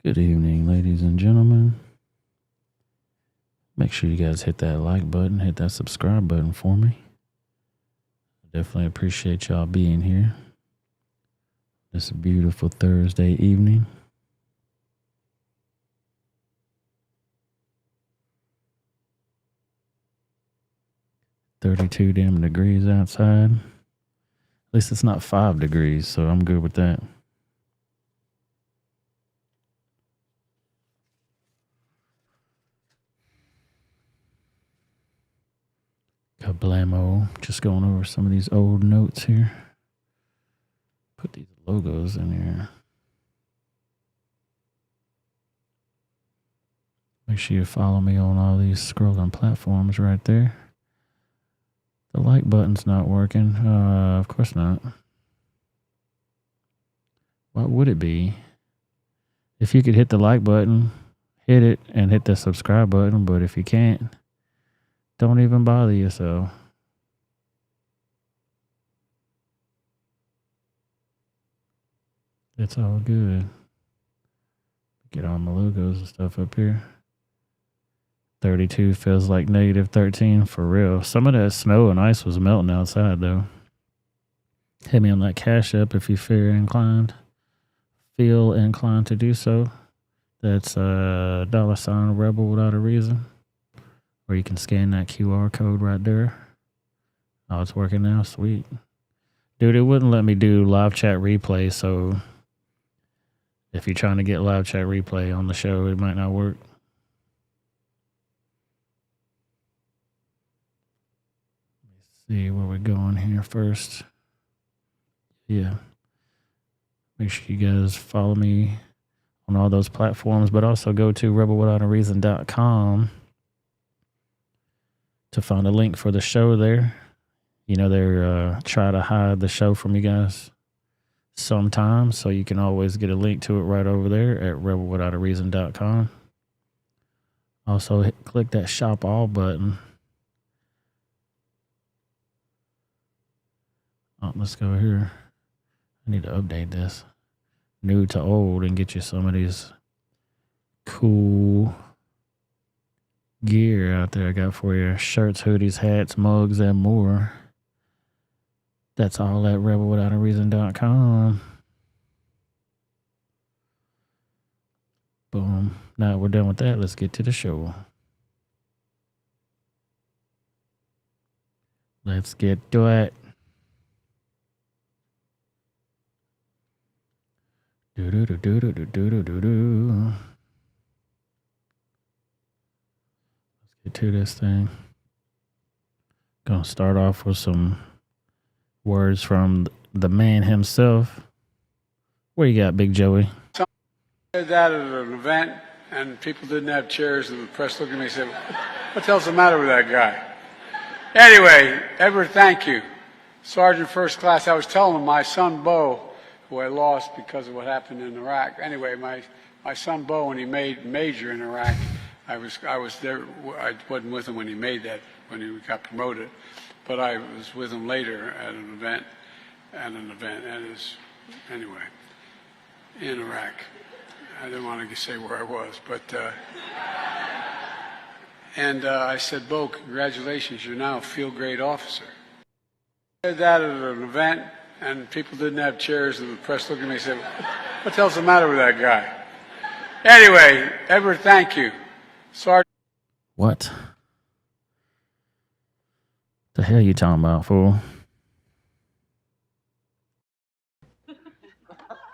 Good evening, ladies and gentlemen. Make sure you guys hit that like button, hit that subscribe button for me. I definitely appreciate y'all being here. This beautiful Thursday evening. "32 damn degrees outside. At least it's not 5 degrees, so I'm good with that. Kablamo. Just going over some of these old notes here. Put these logos in here. Make sure you follow me on all these scrolling platforms right there. The like button's not working. Of course not. What would it be? If you could hit the like button, hit it and hit the subscribe button. But if you can't, don't even bother yourself. It's all good. Get all my logos and stuff up here. 32 feels like -13 for real. Some of that snow and ice was melting outside though. Hit me on that Cash App if you feel inclined to do so. That's $ Rebel Without a Reason. Or you can scan that QR code right there. Oh, it's working now. Sweet. Dude, it wouldn't let me do live chat replay, so if you're trying to get live chat replay on the show, it might not work. Let me see where we're going here first. Yeah. Make sure you guys follow me on all those platforms, but also go to rebelwithoutareason.com to find a link for the show there. You know, they're try to hide the show from you guys sometimes, so you can always get a link to it right over there at rebelwithoutareason.com. Also, click that shop all button. Oh, let's go here. I need to update this. New to old and get you some of these cool gear out there I got for you. Shirts, hoodies, hats, mugs, and more. That's all at rebelwithoutareason.com. Boom. Now we're done with that. Let's get to the show. Let's get to it. Do do do do do do do do do. Let's get to this thing. Gonna start off with some words from the man himself. What you got, Big Joey? I did that at an event, and people didn't have chairs, and the press looked at me and said, "What the hell's the matter with that guy?" Anyway, Edward, thank you. Sergeant First Class, I was telling him my son Bo, who I lost because of what happened in Iraq. Anyway, my son Bo, when he made Major in Iraq, I was there. I wasn't with him when he made that, when he got promoted, but I was with him later at an event, anyway, in Iraq. I didn't want to say where I was, but I said, Bo, congratulations, you're now a field-grade officer. I did that at an event, and people didn't have chairs, and the press looked at me and said, "What the hell's the matter with that guy?" Anyway, Edward, thank you. Sergeant. What the hell you talking about, fool?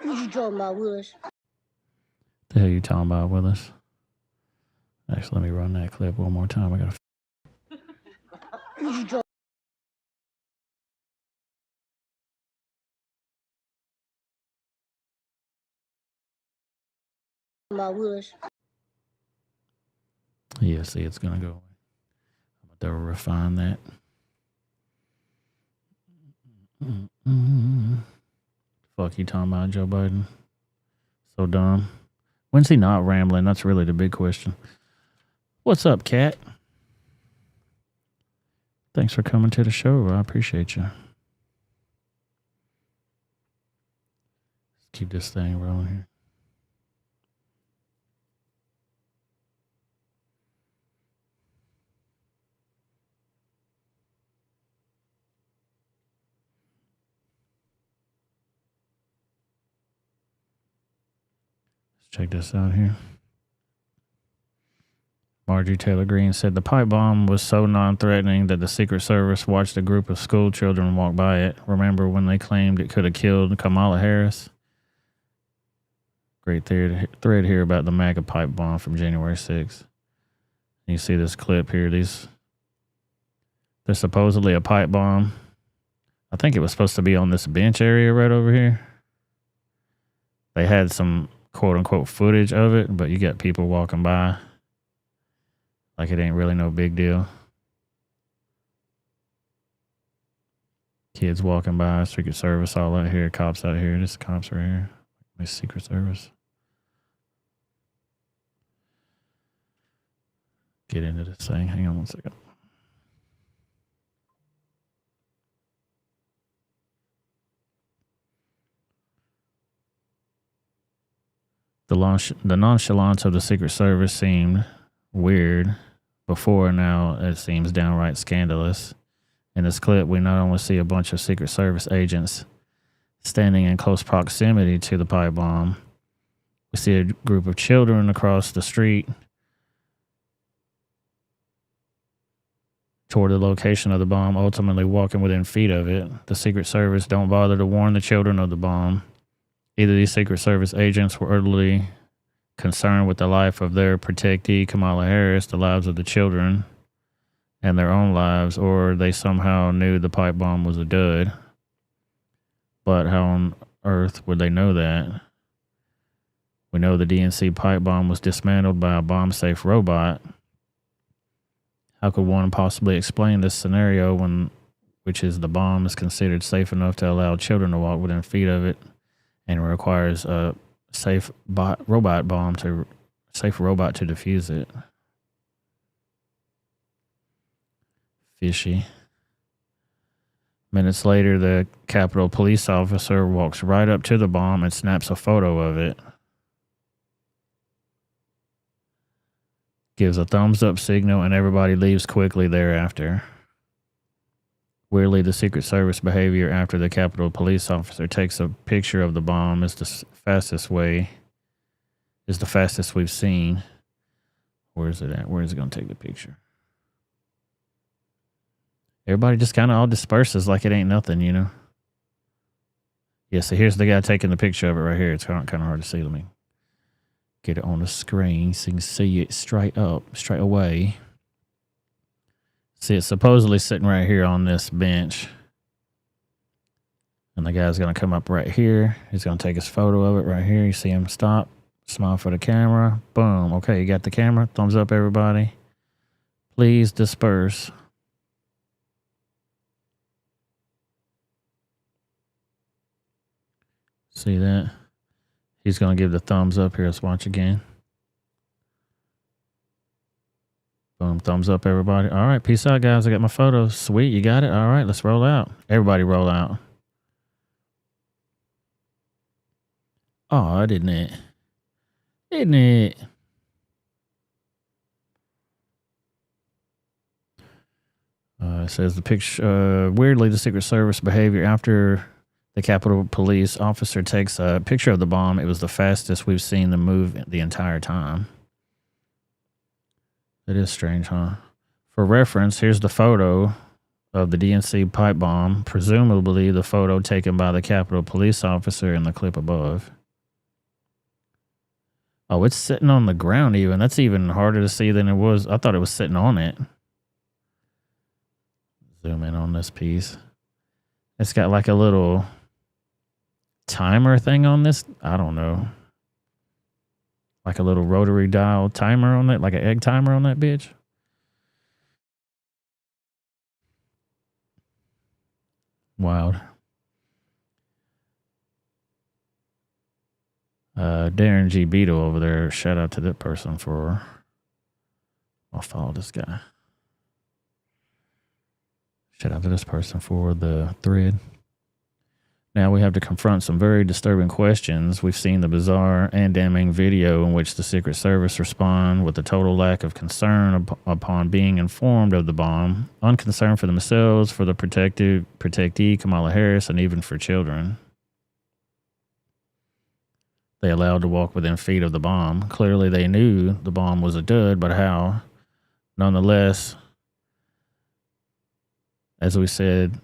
What you talking about, Willis? The hell you talking about, Willis? Actually, let me run that clip one more time. I gotta. What you talking about, Willis? Yeah, see, it's gonna go away. I'm about to refine that. Fuck you talking about, Joe Biden? So dumb. When's he not rambling? That's really the big question. What's up, Cat? Thanks for coming to the show. I appreciate you. Let's keep this thing rolling here. Let's check this out here. Marjorie Taylor Greene said the pipe bomb was so non-threatening that the Secret Service watched a group of school children walk by it. Remember when they claimed it could have killed Kamala Harris? Great thread here about the MAGA pipe bomb from January 6th. You see this clip here. There's supposedly a pipe bomb. I think it was supposed to be on this bench area right over here. They had some quote-unquote footage of it, but you got people walking by like it ain't really no big deal. Kids walking by, Secret Service all out here, cops out here. This cops right here. This Secret Service. Get into this thing. Hang on one second. The nonchalance of the Secret Service seemed weird before. Now it seems downright scandalous. In this clip, we not only see a bunch of Secret Service agents standing in close proximity to the pipe bomb, we see a group of children across the street toward the location of the bomb, ultimately walking within feet of it. The Secret Service don't bother to warn the children of the bomb. Either these Secret Service agents were utterly concerned with the life of their protectee, Kamala Harris, the lives of the children, and their own lives, or they somehow knew the pipe bomb was a dud. But how on earth would they know that? We know the DNC pipe bomb was dismantled by a bomb-safe robot. How could one possibly explain this scenario which is the bomb is considered safe enough to allow children to walk within feet of it, and requires a safe robot to defuse it? Fishy. Minutes later, the Capitol police officer walks right up to the bomb and snaps a photo of it. Gives a thumbs up signal, and everybody leaves quickly thereafter. Weirdly, the Secret Service behavior after the Capitol police officer takes a picture of the bomb is the fastest we've seen. Where is it at? Where is it going to take the picture? Everybody just kind of all disperses like it ain't nothing, you know? Yeah, so here's the guy taking the picture of it right here. It's kind of hard to see. Let me get it on the screen so you can see it straight away. See, it's supposedly sitting right here on this bench. And the guy's going to come up right here. He's going to take his photo of it right here. You see him stop, smile for the camera. Boom. Okay, you got the camera. Thumbs up, everybody. Please disperse. See that? He's going to give the thumbs up here. Let's watch again. Boom, thumbs up, everybody. All right, peace out, guys. I got my photo. Sweet, you got it? All right, let's roll out. Everybody roll out. Oh, didn't it? Didn't it? It says the picture, weirdly, the Secret Service behavior after the Capitol Police officer takes a picture of the bomb. It was the fastest we've seen them move the entire time. It is strange, huh? For reference, here's the photo of the DNC pipe bomb, presumably the photo taken by the Capitol Police officer in the clip above. Oh, it's sitting on the ground even. That's even harder to see than it was. I thought it was sitting on it. Zoom in on this piece. It's got like a little timer thing on this. I don't know. Like a little rotary dial timer on it, like an egg timer on that bitch. Wild. Darren G. Beetle over there. Shout out to that person for. I'll follow this guy. Shout out to this person for the thread. Now we have to confront some very disturbing questions. We've seen the bizarre and damning video in which the Secret Service respond with a total lack of concern upon being informed of the bomb, unconcern for themselves, for the protectee, Kamala Harris, and even for children. They allowed to walk within feet of the bomb. Clearly they knew the bomb was a dud, but how? Nonetheless, as we said,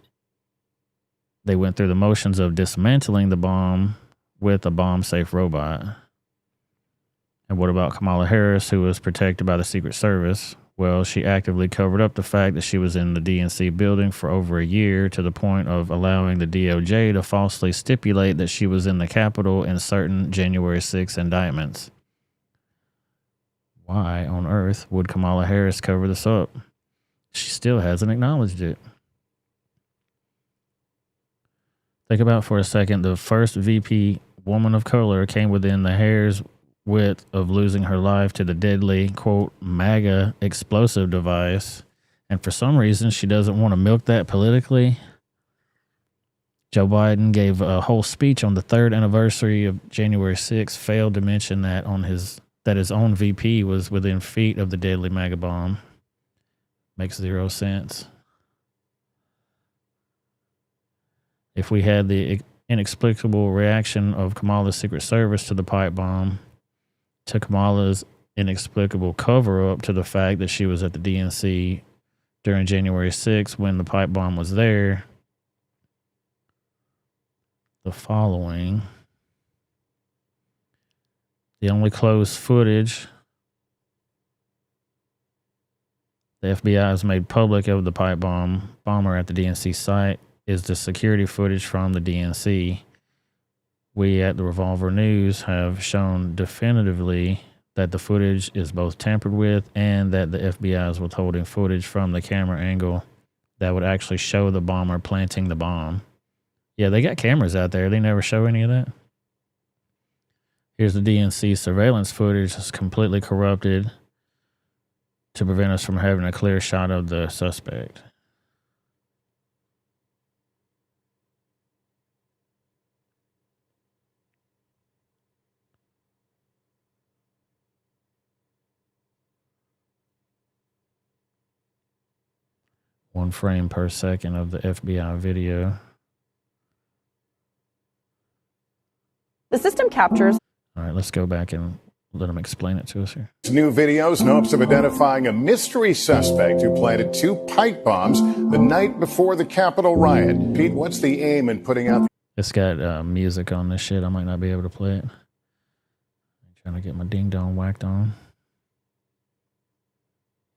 they went through the motions of dismantling the bomb with a bomb-safe robot. And what about Kamala Harris, who was protected by the Secret Service? Well, she actively covered up the fact that she was in the DNC building for over a year, to the point of allowing the DOJ to falsely stipulate that she was in the Capitol in certain January 6 indictments. Why on earth would Kamala Harris cover this up? She still hasn't acknowledged it. Think about for a second, the first VP woman of color came within the hair's width of losing her life to the deadly, quote, MAGA explosive device. And for some reason, she doesn't want to milk that politically. Joe Biden gave a whole speech on the 3rd anniversary of January 6th, failed to mention that that his own VP was within feet of the deadly MAGA bomb. Makes zero sense. If we had the inexplicable reaction of Kamala's Secret Service to the pipe bomb, to Kamala's inexplicable cover-up to the fact that she was at the DNC during January 6th when the pipe bomb was there, the following. The only closed footage the FBI has made public of the pipe bomber at the DNC site is the security footage from the DNC. We at the Revolver News have shown definitively that the footage is both tampered with and that the FBI is withholding footage from the camera angle that would actually show the bomber planting the bomb. Yeah, they got cameras out there. They never show any of that. Here's the DNC surveillance footage. It's completely corrupted to prevent us from having a clear shot of the suspect. 1 frame per second of the FBI video. The system captures. All right, let's go back and let him explain it to us here. New videos in hopes of identifying a mystery suspect who planted 2 pipe bombs the night before the Capitol riot. Pete, what's the aim in putting out? It's got music on this shit. I might not be able to play it. I'm trying to get my ding dong whacked on.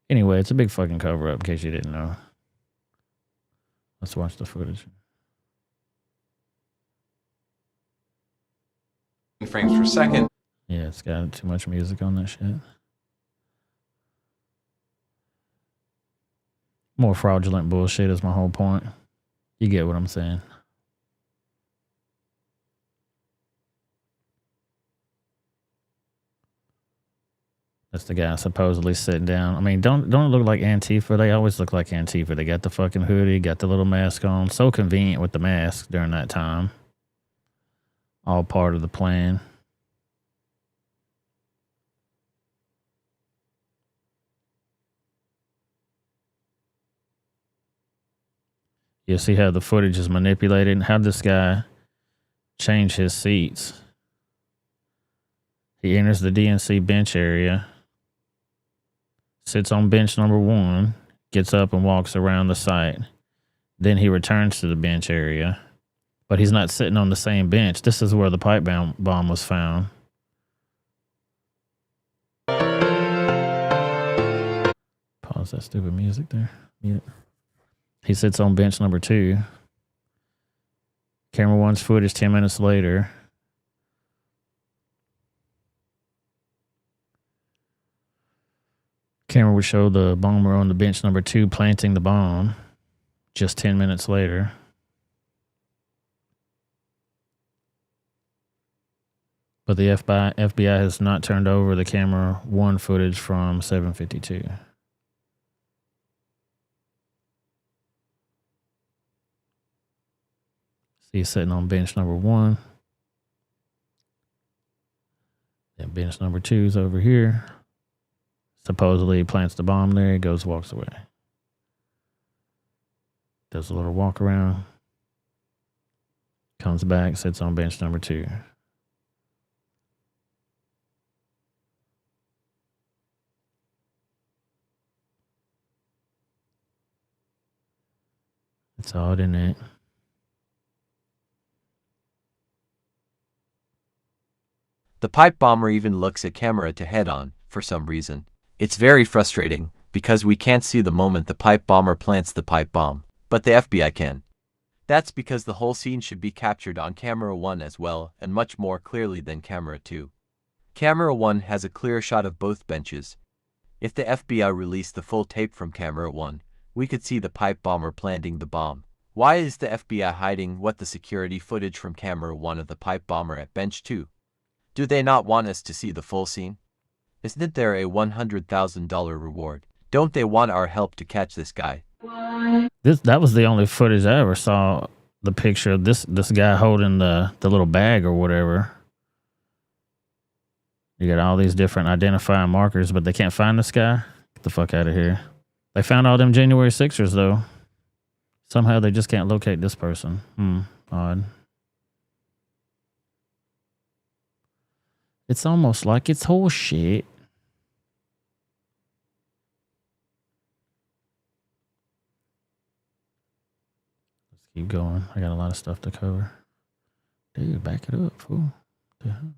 Anyway, it's a big fucking cover up in case you didn't know. Let's watch the footage. Frames per second. Yeah, it's got too much music on that shit. More fraudulent bullshit is my whole point. You get what I'm saying. That's the guy supposedly sitting down. I mean, don't it look like Antifa? They always look like Antifa. They got the fucking hoodie, got the little mask on. So convenient with the mask during that time. All part of the plan. You see how the footage is manipulated? How did this guy change his seats? He enters the DNC bench area, sits on bench number 1, gets up and walks around the site. Then he returns to the bench area, but he's not sitting on the same bench. This is where the pipe bomb was found. Pause that stupid music there. Mute it. He sits on bench number 2. Camera 1's footage 10 minutes later. Camera would show the bomber on the bench number 2 planting the bomb just 10 minutes later. But the FBI has not turned over the camera 1 footage from 752. He's sitting on bench number 1. Then bench number 2 is over here. Supposedly he plants the bomb there. He goes, walks away. Does a little walk around. Comes back, sits on bench number 2. It's odd, isn't it? The pipe bomber even looks at camera to head on, for some reason. It's very frustrating, because we can't see the moment the pipe bomber plants the pipe bomb, but the FBI can. That's because the whole scene should be captured on camera 1 as well, and much more clearly than camera 2. Camera 1 has a clear shot of both benches. If the FBI released the full tape from camera 1, we could see the pipe bomber planting the bomb. Why is the FBI hiding the security footage from camera 1 of the pipe bomber at bench 2? Do they not want us to see the full scene? Isn't there a $100,000 reward? Don't they want our help to catch this guy? That was the only footage I ever saw. The picture of this guy holding the little bag or whatever. You got all these different identifying markers, but they can't find this guy. Get the fuck out of here. They found all them January 6ers though. Somehow they just can't locate this person. Odd. It's almost like it's horse shit. Let's keep going. I got a lot of stuff to cover. Dude, back it up, fool. The hell?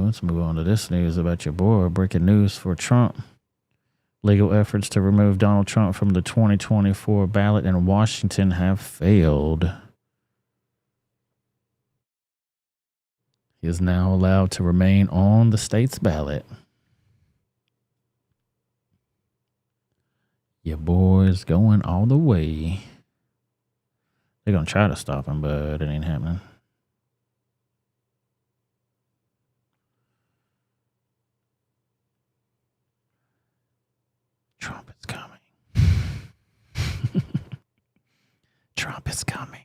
Let's move on to this news about your boy. Breaking news for Trump. Legal efforts to remove Donald Trump from the 2024 ballot in Washington have failed. He is now allowed to remain on the state's ballot. Your boy's going all the way. They're going to try to stop him, but it ain't happening. Trump is coming. Trump is coming.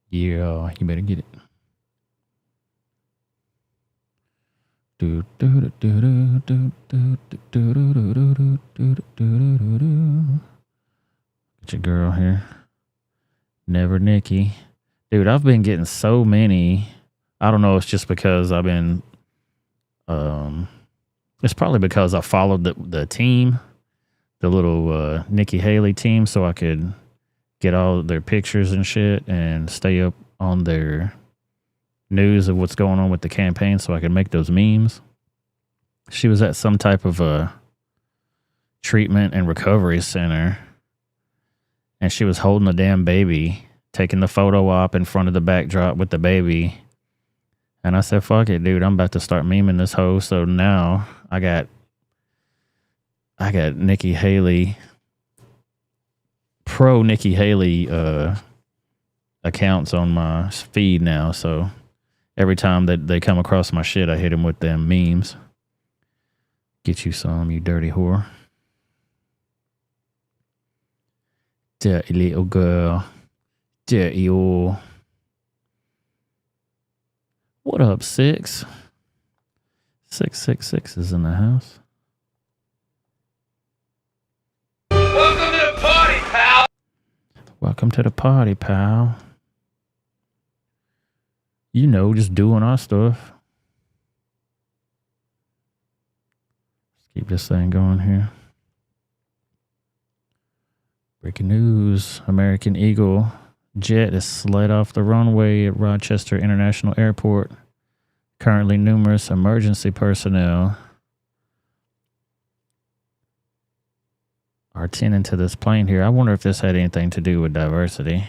Yeah, you better get it. Do do do do do do do do do do do do do do do. Get your girl here. Never Nikki. Dude, I've been getting so many. I don't know, it's just because I've been it's probably because I followed the team, the little Nikki Haley team, so I could get all their pictures and shit and stay up on their news of what's going on with the campaign so I could make those memes. She was at some type of a treatment and recovery center, and she was holding a damn baby, taking the photo op in front of the backdrop with the baby. And I said, fuck it, dude, I'm about to start memeing this hoe. So now I got Nikki Haley, pro Nikki Haley accounts on my feed now. So every time that they come across my shit, I hit them with them memes. Get you some, you dirty whore. Dirty little girl. Dirty old. What up, 6? 666 is in the house. Welcome to the party, pal! Welcome to the party, pal. You know, just doing our stuff. Let's keep this thing going here. Breaking news. American Eagle jet is slid off the runway at Rochester International Airport. Currently, numerous emergency personnel are tending to this plane here. I wonder if this had anything to do with diversity.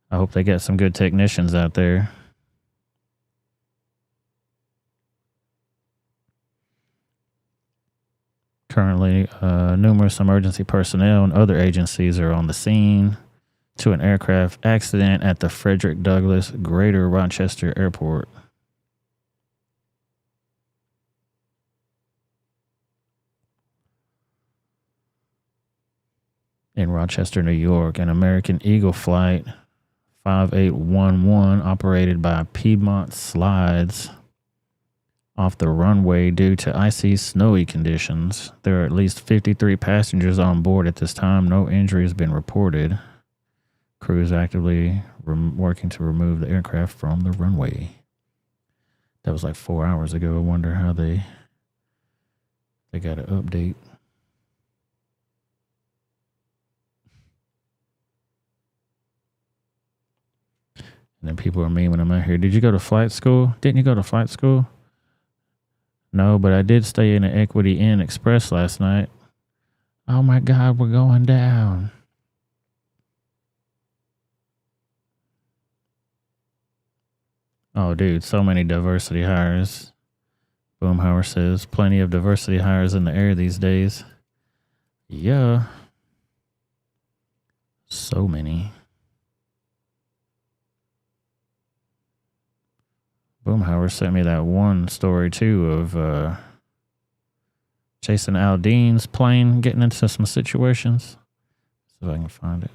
I hope they got some good technicians out there. Currently, numerous emergency personnel and other agencies are on the scene to an aircraft accident at the Frederick Douglass Greater Rochester Airport. In Rochester, New York, an American Eagle flight 5811 operated by Piedmont slides off the runway due to icy, snowy conditions. There are at least 53 passengers on board at this time. No injury has been reported. Crews actively working to remove the aircraft from the runway. That was like 4 hours ago. I wonder how they got an update. And then people are memeing I'm out here. Did you go to flight school? Didn't you go to flight school? No, but I did stay in the Equity Inn Express last night. Oh my God, we're going down. Oh, dude, so many diversity hires. Boomhauer says, plenty of diversity hires in the air these days. Yeah. So many. Boomhauer sent me that one story, too, of Jason Aldean's plane getting into some situations. See if I can find it.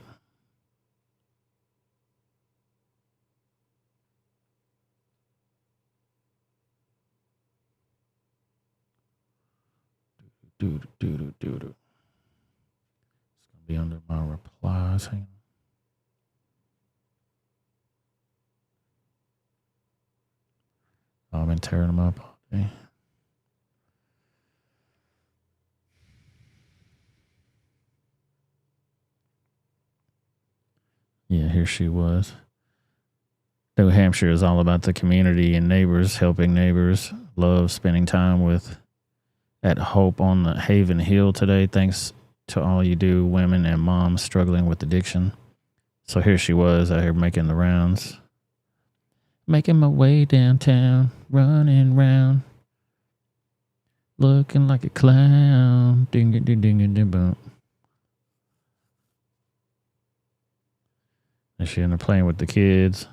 It's going to be under my replies. Hang on. I've been tearing them up all day. Yeah, here she was. New Hampshire is all about the community and neighbors, helping neighbors. Love spending time with at Hope on the Haven Hill today. Thanks to all you do, women and moms struggling with addiction. So here she was out here making the rounds. Making my way downtown, running round, looking like a clown. Ding-a-ding-ding-a-ding-bump. And she in there playing with the kids,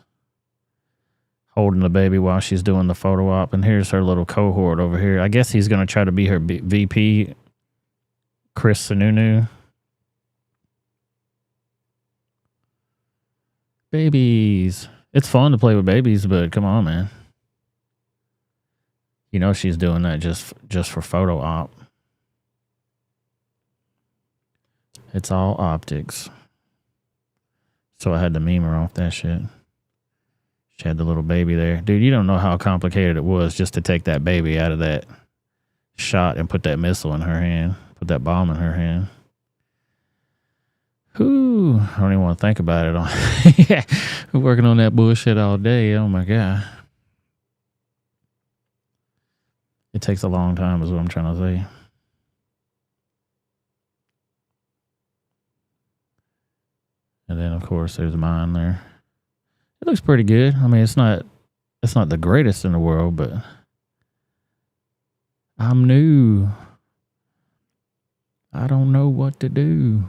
holding the baby while she's doing the photo op. And here's her little cohort over here. I guess he's going to try to be her VP, Chris Sununu. Babies. It's fun to play with babies, but come on, man. You know she's doing that just for photo op. It's all optics. So I had to meme her off that shit. She had the little baby there. Dude, you don't know how complicated it was just to take that baby out of that shot and put that missile in her hand. Put that bomb in her hand. Whew. I don't even want to think about it. Yeah, we're working on that bullshit all day. Oh my God. It takes a long time is what I'm trying to say. And then of course there's mine there. It looks pretty good. I mean, it's not the greatest in the world, but I'm new. I don't know what to do.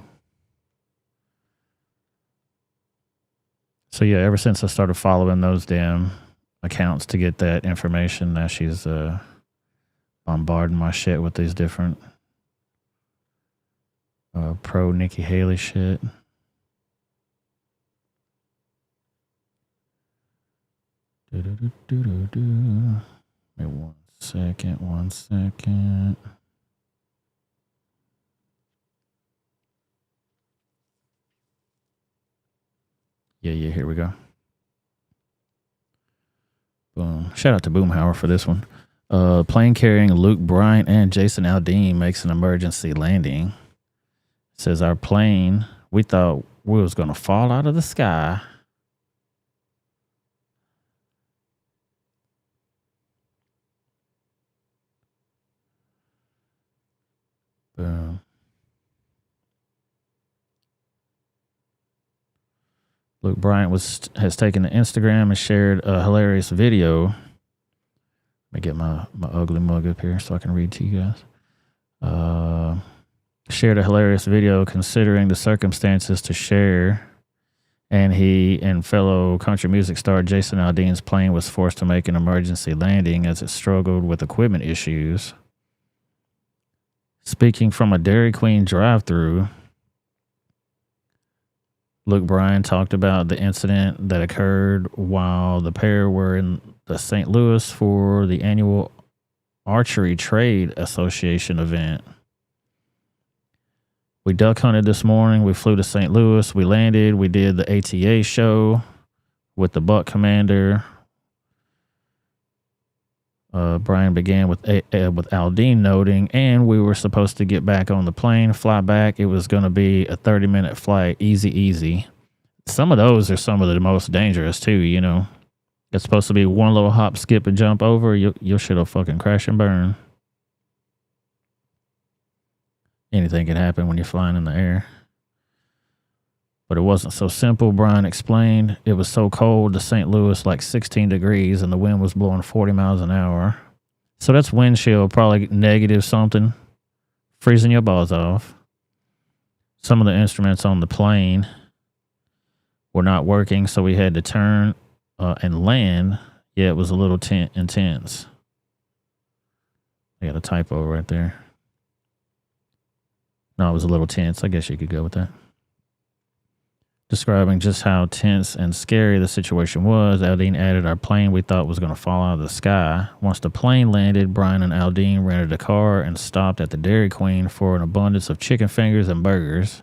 So yeah, ever since I started following those damn accounts to get that information, now she's bombarding my shit with these different pro Nikki Haley shit. Wait, one second. Yeah, here we go. Boom. Shout out to Boomhauer for this one. Plane carrying Luke Bryant and Jason Aldean makes an emergency landing. It says our plane, we thought we was going to fall out of the sky. Boom. Luke Bryant has taken to Instagram and shared a hilarious video. Let me get my ugly mug up here so I can read to you guys. Shared a hilarious video considering the circumstances to share, and he and fellow country music star Jason Aldean's plane was forced to make an emergency landing as it struggled with equipment issues. Speaking from a Dairy Queen drive-thru, Luke Bryan talked about the incident that occurred while the pair were in the St. Louis for the annual Archery Trade Association event. We duck hunted this morning. We flew to St. Louis. We landed. We did the ATA show with the Buck Commander. Brian began with Aldean noting, and we were supposed to get back on the plane, fly back. It was going to be a 30-minute flight, easy. Some of those are some of the most dangerous too, you know. It's supposed to be one little hop, skip, and jump over. Your shit'll fucking crash and burn. Anything can happen when you're flying in the air. But it wasn't so simple, Brian explained. It was so cold to St. Louis, like 16 degrees, and the wind was blowing 40 miles an hour. So that's wind chill, probably negative something, freezing your balls off. Some of the instruments on the plane were not working, so we had to turn and land. Yeah, it was a little intense. I got a typo right there. No, it was a little tense. I guess you could go with that. Describing just how tense and scary the situation was, Aldean added, our plane we thought was going to fall out of the sky. Once the plane landed, Brian and Aldean rented a car and stopped at the Dairy Queen for an abundance of chicken fingers and burgers.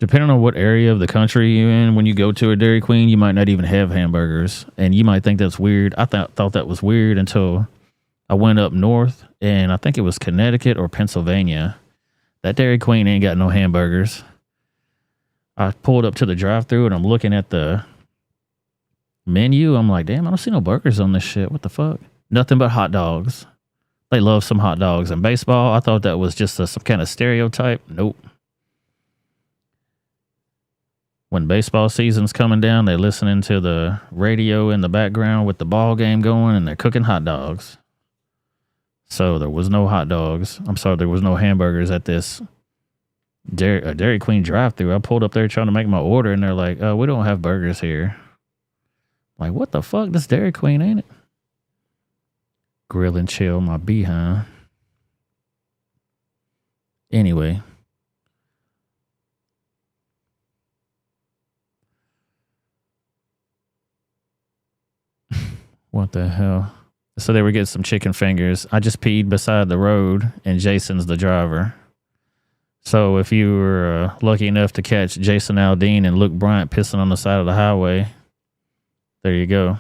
Depending on what area of the country you're in, when you go to a Dairy Queen, you might not even have hamburgers. And you might think that's weird. I thought that was weird until I went up north, and I think it was Connecticut or Pennsylvania. That Dairy Queen ain't got no hamburgers. I pulled up to the drive-thru and I'm looking at the menu. I'm like, damn, I don't see no burgers on this shit. What the fuck? Nothing but hot dogs. They love some hot dogs. And baseball, I thought that was just some kind of stereotype. Nope. When baseball season's coming down, they're listening to the radio in the background with the ball game going, and they're cooking hot dogs. So there was no hot dogs. I'm sorry, there was no hamburgers at this Dairy Queen drive-thru. I pulled up there trying to make my order, and they're like, we don't have burgers here. I'm like, what the fuck? This Dairy Queen, ain't it? Grill and chill my behind. Anyway. What the hell? So they were getting some chicken fingers. I just peed beside the road, and Jason's the driver. So if you were lucky enough to catch Jason Aldean and Luke Bryant pissing on the side of the highway, there you go.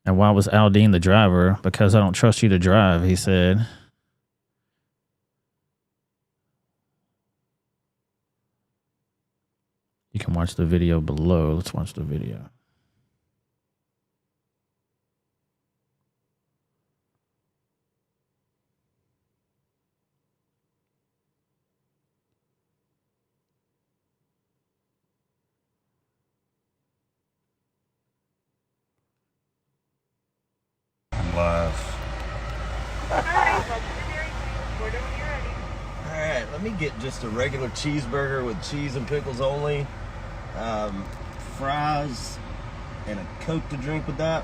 And why was Aldean the driver? Because I don't trust you to drive, he said. You can watch the video below. Let's watch the video. Live. Alright, let me get just a regular cheeseburger with cheese and pickles only. Fries and a Coke to drink with that.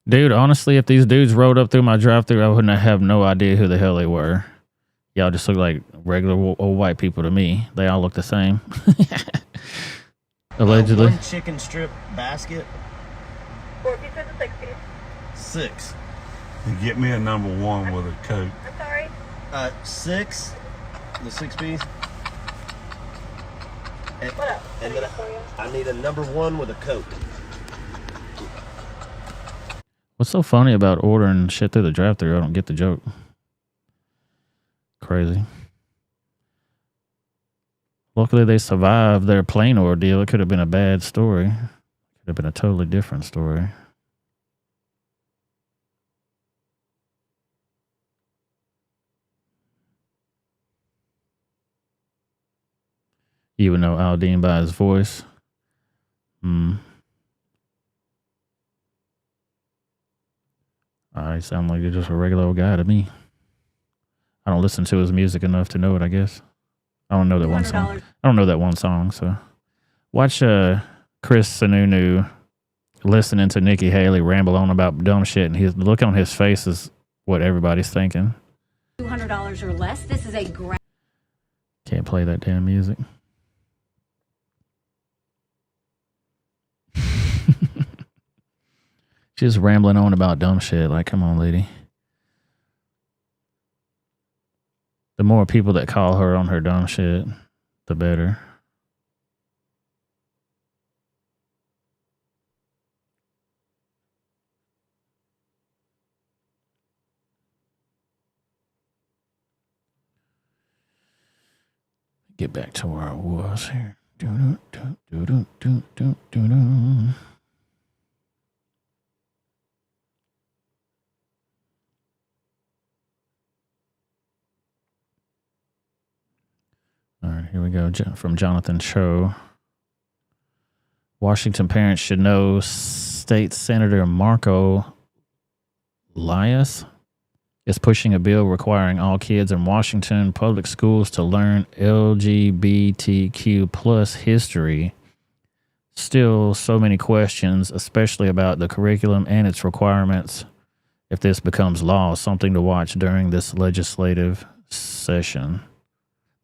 Dude, honestly, if these dudes rolled up through my drive-thru, I wouldn't have no idea who the hell they were. Y'all just look like regular old white people to me. They all look the same. Allegedly. One chicken strip basket. 4 pieces of 6 piece. 6. Get me a number 1 with a Coke. I'm sorry. 6. The 6 piece. And, What up? and then I need a number 1 with a Coke. What's so funny about ordering shit through the drive-thru? I don't get the joke. Crazy. Luckily, they survived their plane ordeal. It could have been a bad story. Could have been a totally different story. You would know Aldean by his voice. I sound like you're just a regular old guy to me. I don't listen to his music enough to know it, I guess. I don't know that one song. I don't know that one song, so watch Chris Sununu listening to Nikki Haley ramble on about dumb shit, and his look on his face is what everybody's thinking. $200 or less. This is a Can't play that damn music. Just rambling on about dumb shit. Like, come on, lady. The more people that call her on her dumb shit, the better. Get back to where I was here. All right, here we go. From Jonathan Cho. Washington parents should know State Senator Marco Lias is pushing a bill requiring all kids in Washington public schools to learn LGBTQ plus history. Still, so many questions, especially about the curriculum and its requirements. If this becomes law, something to watch during this legislative session.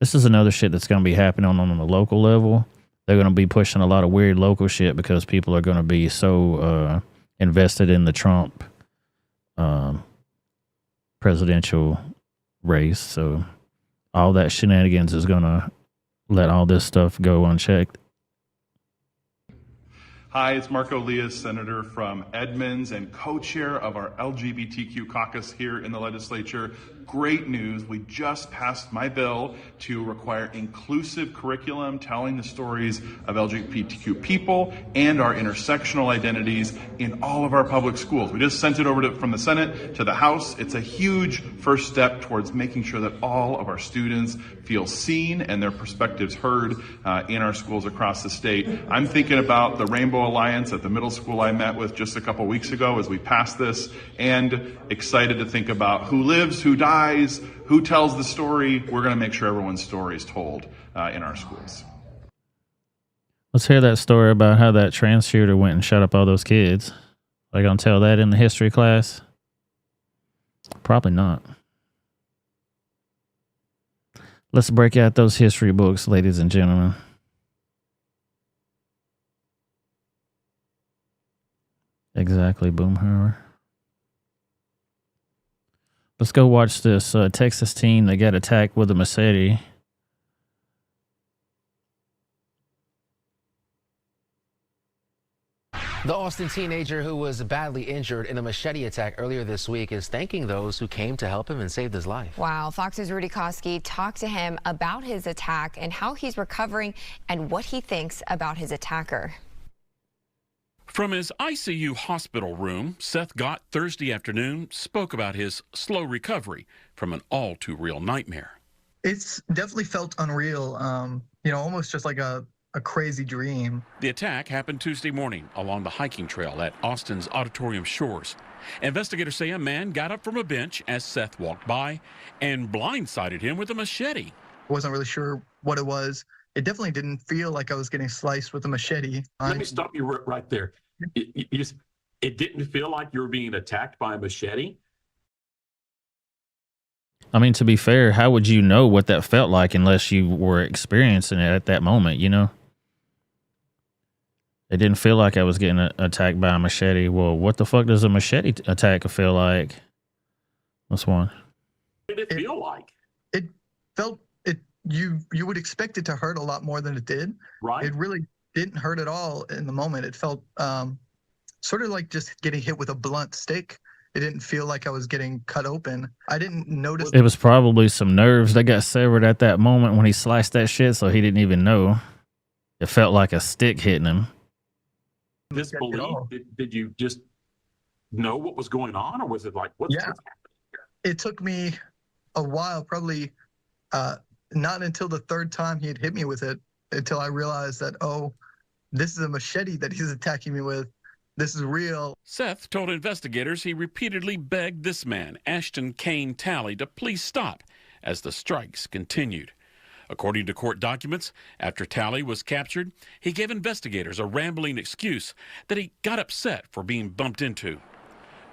This is another shit that's going to be happening on the local level. They're going to be pushing a lot of weird local shit because people are going to be so invested in the Trump presidential race. So all that shenanigans is going to let all this stuff go unchecked. Hi, it's Marco Lias, Senator from Edmonds and co-chair of our LGBTQ caucus here in the legislature. Great news. We just passed my bill to require inclusive curriculum telling the stories of LGBTQ people and our intersectional identities in all of our public schools. We just sent it over from the Senate to the House. It's a huge first step towards making sure that all of our students feel seen and their perspectives heard in our schools across the state. I'm thinking about the Rainbow Alliance at the middle school I met with just a couple weeks ago as we passed this, and excited to think about who lives, who dies, who tells the story. We're going to make sure everyone's story is told in our schools. Let's hear that story about how that trans shooter went and shut up all those kids. Are they going to tell that in the history class? Probably not. Let's break out those history books, ladies and gentlemen. Exactly, Boomhauer. Let's go watch this Texas team that got attacked with a machete. The Austin teenager who was badly injured in a machete attack earlier this week is thanking those who came to help him and saved his life. Wow, Fox's Rudy Koski talked to him about his attack and how he's recovering and what he thinks about his attacker. From his ICU hospital room, Seth Gott Thursday afternoon spoke about his slow recovery from an all-too-real nightmare. It's definitely felt unreal, almost just like a crazy dream. The attack happened Tuesday morning along the hiking trail at Austin's Auditorium Shores. Investigators say a man got up from a bench as Seth walked by and blindsided him with a machete. Wasn't really sure what it was. It definitely didn't feel like I was getting sliced with a machete. Let me stop you right there. It didn't feel like you were being attacked by a machete? I mean, to be fair, how would you know what that felt like unless you were experiencing it at that moment, you know? It didn't feel like I was getting attacked by a machete. Well, what the fuck does a machete attack feel like? What's one? What did it feel like? It felt you would expect it to hurt a lot more than it did. Right. It really didn't hurt at all in the moment. It felt sort of like just getting hit with a blunt stick. It didn't feel like I was getting cut open. I didn't notice. It was probably some nerves that got severed at that moment when he sliced that shit, so he didn't even know. It felt like a stick hitting him. Disbelief? Did you just know what was going on, or was it like, what's happening here? It took me a while, probably not until the third time he had hit me with it, until I realized that, oh, this is a machete that he's attacking me with. This is real. Seth told investigators he repeatedly begged this man, Ashton Kane Talley, to please stop as the strikes continued. According to court documents, after Talley was captured, he gave investigators a rambling excuse that he got upset for being bumped into.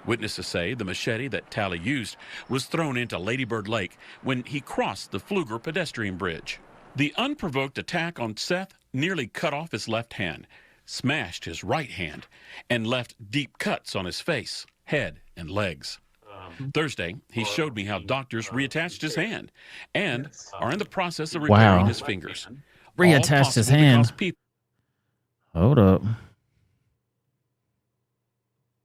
Witnesses say the machete that Talley used was thrown into Lady Bird Lake when he crossed the Pfluger pedestrian bridge. The unprovoked attack on Seth nearly cut off his left hand, smashed his right hand, and left deep cuts on his face, head, and legs. Thursday, he showed me how doctors reattached his hand and are in the process of repairing his fingers. Reattached his hand. Hold up.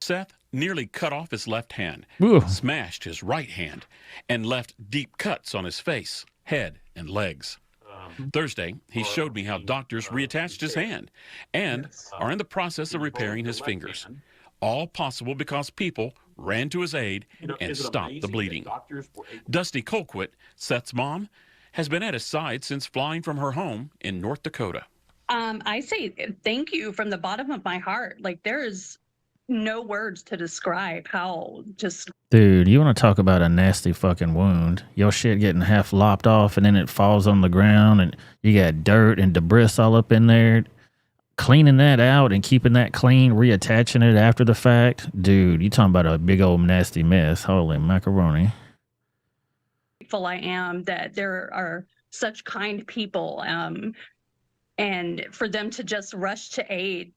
Seth nearly cut off his left hand, smashed his right hand, and left deep cuts on his face, head, and legs. Thursday, he showed me how doctors reattached his hand and are in the process of repairing his fingers. All possible because people ran to his aid and stopped the bleeding. Dusty Colquitt, Seth's mom, has been at his side since flying from her home in North Dakota. I say thank you from the bottom of my heart. Like, there is no words to describe how just... Dude, you want to talk about a nasty fucking wound. Your shit getting half lopped off and then it falls on the ground and you got dirt and debris all up in there. Cleaning that out and keeping that clean, reattaching it after the fact. Dude, you talking about a big old nasty mess. Holy macaroni. Grateful I am that there are such kind people, and for them to just rush to aid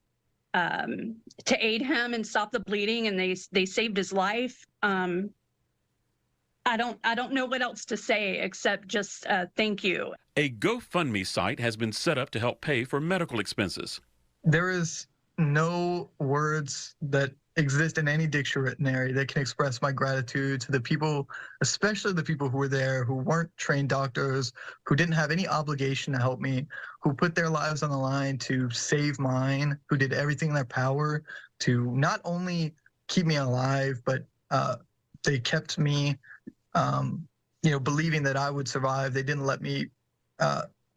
him and stop the bleeding, and they saved his life. I don't know what else to say except just thank you. A GoFundMe site has been set up to help pay for medical expenses. There is no words that exist in any dictionary that can express my gratitude to the people, especially the people who were there, who weren't trained doctors, who didn't have any obligation to help me, who put their lives on the line to save mine, who did everything in their power to not only keep me alive, but they kept me, believing that I would survive. They didn't let me.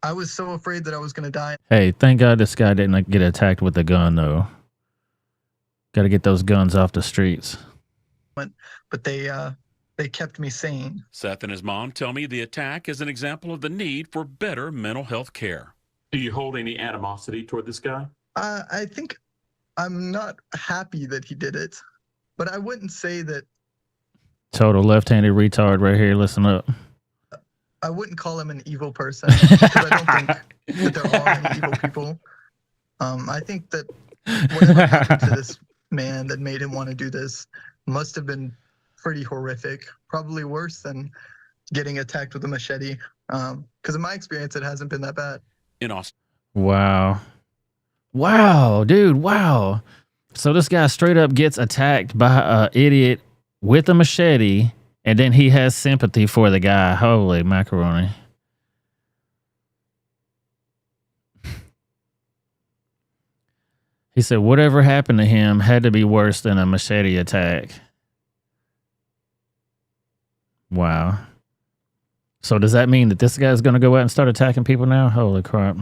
I was so afraid that I was going to die. Hey, thank God this guy didn't get attacked with a gun, though. Got to get those guns off the streets. But they kept me sane. Seth and his mom tell me the attack is an example of the need for better mental health care. Do you hold any animosity toward this guy? I think I'm not happy that he did it, but I wouldn't say that. Total left-handed retard right here. Listen up. I wouldn't call him an evil person because I don't think that there are any evil people. I think that whatever happened to this man that made him want to do this must have been pretty horrific, probably worse than getting attacked with a machete. Because in my experience, it hasn't been that bad. In Austin. Wow. Wow, dude, wow. So this guy straight up gets attacked by an idiot with a machete, and then he has sympathy for the guy. Holy macaroni. He said whatever happened to him had to be worse than a machete attack. Wow. So does that mean that this guy's going to go out and start attacking people now? Holy crap.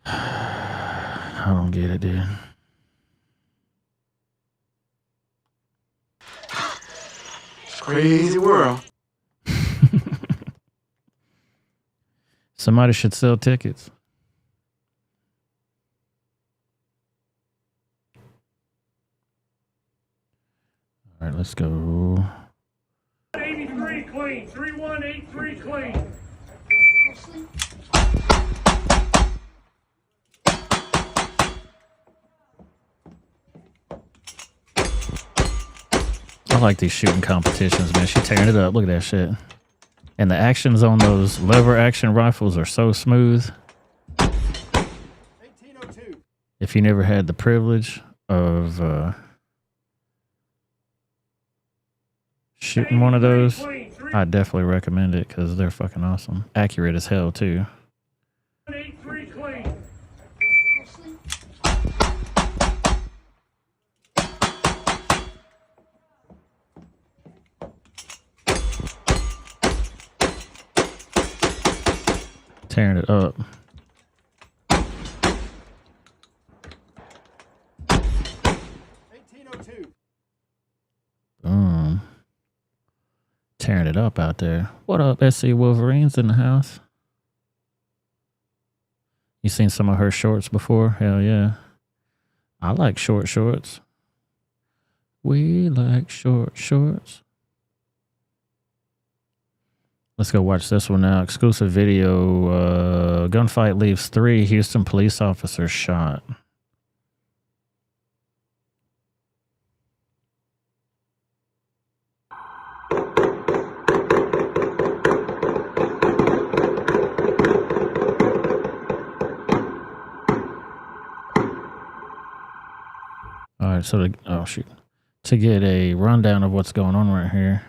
I don't get it, dude. Crazy world. Somebody should sell tickets. All right, let's go. 83 clean. 3183 clean. I like these shooting competitions, man. She's tearing it up. Look at that shit. And the actions on those lever action rifles are so smooth. If you never had the privilege of shooting one of those, I definitely recommend it because they're fucking awesome. Accurate as hell, too. 83 clean. Tearing it up. Boom. Tearing it up out there. What up, SC Wolverines in the house? You seen some of her shorts before? Hell yeah. I like short shorts. We like short shorts. Let's go watch this one now. Exclusive video. Gunfight leaves 3 Houston police officers shot. All right, so to get a rundown of what's going on right here.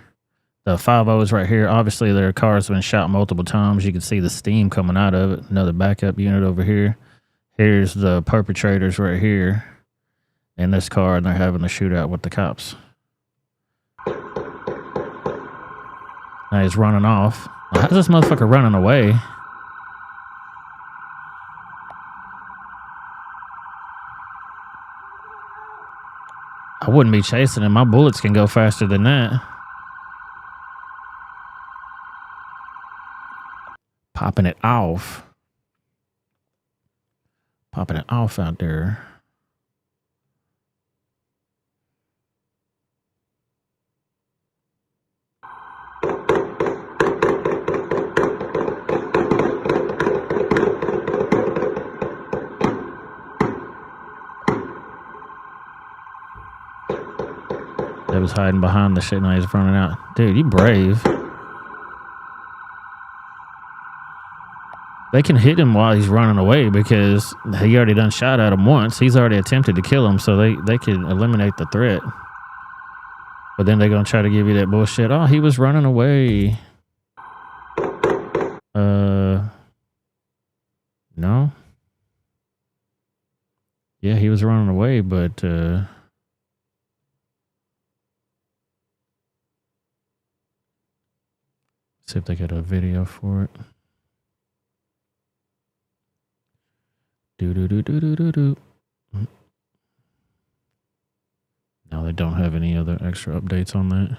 The 5-0s right here. Obviously, their car's been shot multiple times. You can see the steam coming out of it. Another backup unit over here. Here's the perpetrators right here in this car, and they're having a shootout with the cops. Now he's running off. How's this motherfucker running away? I wouldn't be chasing him. My bullets can go faster than that. Popping it off. Popping it off out there. That was hiding behind the shit. Now he's running out. Dude, you brave. They can hit him while he's running away because he already done shot at him once. He's already attempted to kill him, so they can eliminate the threat. But then they're going to try to give you that bullshit. Oh, he was running away. No. Yeah, he was running away, but see if they got a video for it. Do. No, they don't have any other extra updates on that.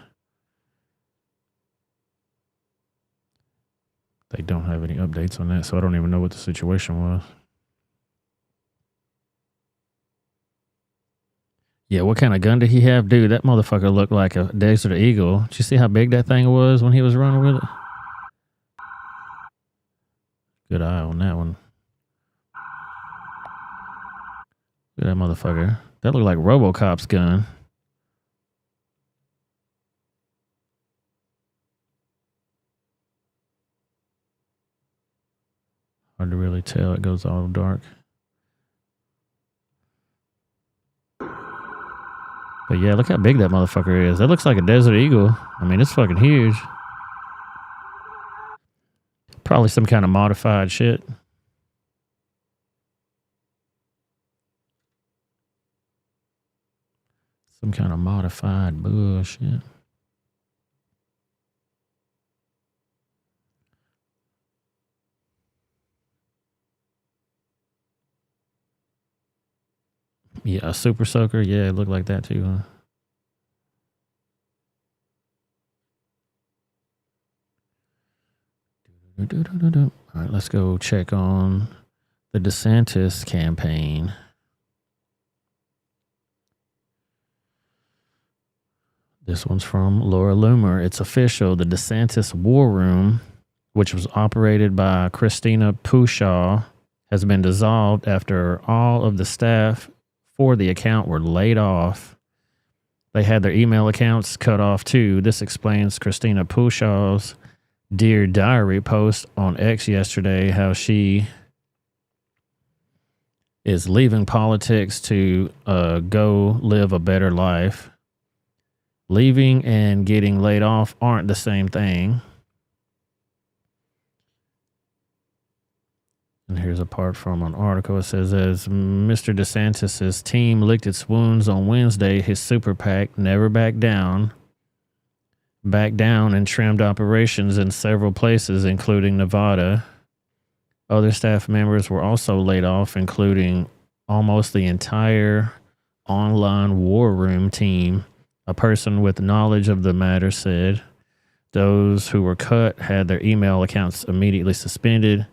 They don't have any updates on that, so I don't even know what the situation was. Yeah, what kind of gun did he have? Dude, that motherfucker looked like a Desert Eagle. Did you see how big that thing was when he was running with it? Good eye on that one. Look at that motherfucker. That look like RoboCop's gun. Hard to really tell. It goes all dark. But yeah, look how big that motherfucker is. That looks like a Desert Eagle. I mean, it's fucking huge. Probably some kind of modified shit. Some kind of modified bullshit. Yeah, a Super Soaker. Yeah, it looked like that too, huh? All right, let's go check on the DeSantis campaign. This one's from Laura Loomer. It's official. The DeSantis War Room, which was operated by Christina Pushaw, has been dissolved after all of the staff for the account were laid off. They had their email accounts cut off too. This explains Christina Pushaw's Dear Diary post on X yesterday, how she is leaving politics to go live a better life. Leaving and getting laid off aren't the same thing. And here's a part from an article. It says, as Mr. DeSantis' team licked its wounds on Wednesday, his super PAC never backed down and trimmed operations in several places, including Nevada. Other staff members were also laid off, including almost the entire online war room team. A person with knowledge of the matter said those who were cut had their email accounts immediately suspended.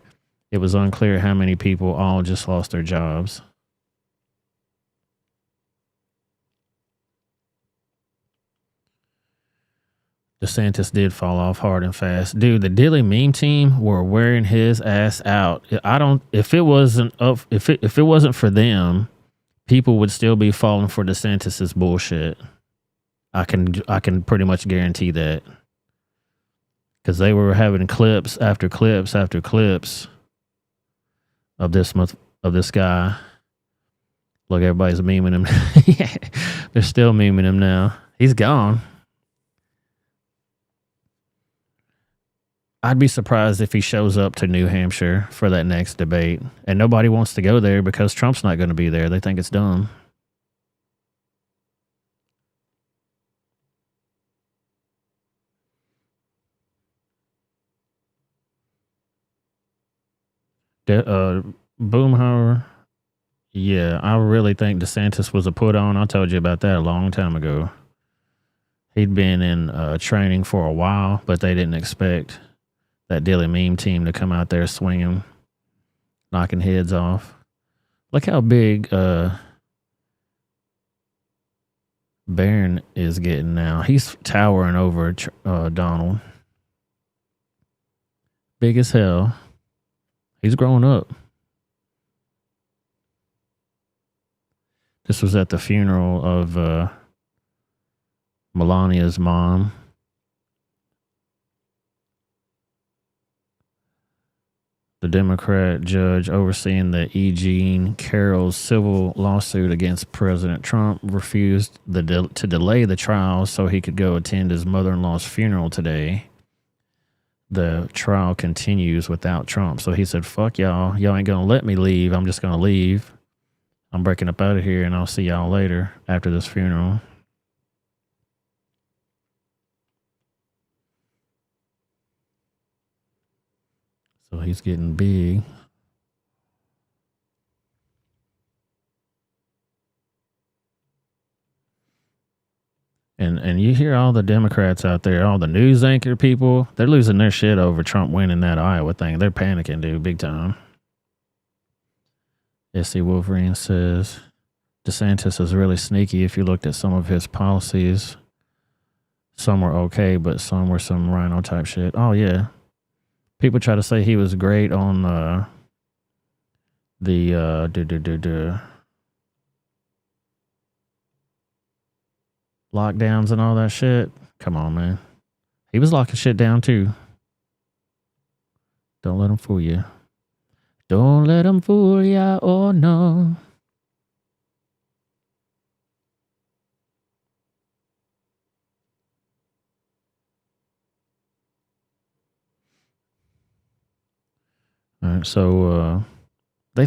It was unclear how many people all just lost their jobs. DeSantis did fall off hard and fast. Dude, the Dilly meme team were wearing his ass out. If it wasn't for them, people would still be falling for DeSantis's bullshit. I can pretty much guarantee that. Because they were having clips after clips after clips of this guy. Look, everybody's memeing him. Yeah, they're still memeing him now. He's gone. I'd be surprised if he shows up to New Hampshire for that next debate. And nobody wants to go there because Trump's not going to be there. They think it's dumb. Boomhauer. Yeah, I really think DeSantis was a put on. I told you about that a long time ago. He'd been in training for a while, but they didn't expect that Dilly meme team to come out there swinging, knocking heads off. Look how big Barron is getting now. He's towering over Donald. Big as hell. He's growing up. This was at the funeral of Melania's mom. The Democrat judge overseeing the E. Jean Carroll's civil lawsuit against President Trump refused to delay the trial so he could go attend his mother-in-law's funeral today. The trial continues without Trump. So he said, fuck y'all. Y'all ain't going to let me leave. I'm just going to leave. I'm breaking up out of here, and I'll see y'all later after this funeral. So he's getting big. And you hear all the Democrats out there, all the news anchor people, they're losing their shit over Trump winning that Iowa thing. They're panicking, dude, big time. S.C. Wolverine says, DeSantis is really sneaky. If you looked at some of his policies, some were okay, but some were some rhino type shit. Oh, yeah. People try to say he was great on lockdowns and all that shit. Come on, man. He was locking shit down too. Don't let him fool you. Don't let him fool ya. Oh no. All right, so they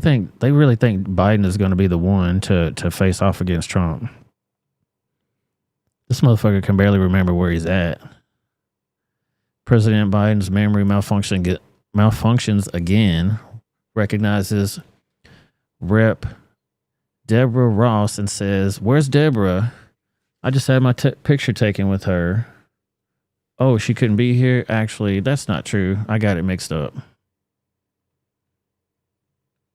really think Biden is going to be the one to face off against Trump. This motherfucker can barely remember where he's at. President Biden's memory malfunctions again. Recognizes Rep. Deborah Ross and says, "Where's Deborah? I just had my picture taken with her. Oh, she couldn't be here? Actually, that's not true. I got it mixed up."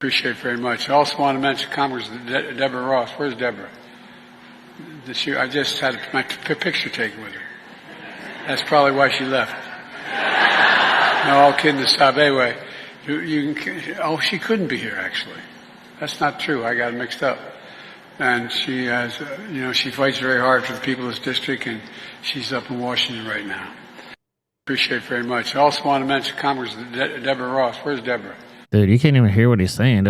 Appreciate it very much. I also want to mention Congressman Deborah Ross. Where's Deborah? I just had my picture taken with her. That's probably why she left. No, all kidding aside. Anyway, she couldn't be here, actually. That's not true. I got it mixed up. And she has, she fights very hard for the people of this district, and she's up in Washington right now. Appreciate it very much. I also want to mention Congressman Deborah Ross. Where's Deborah? Dude, you can't even hear what he's saying.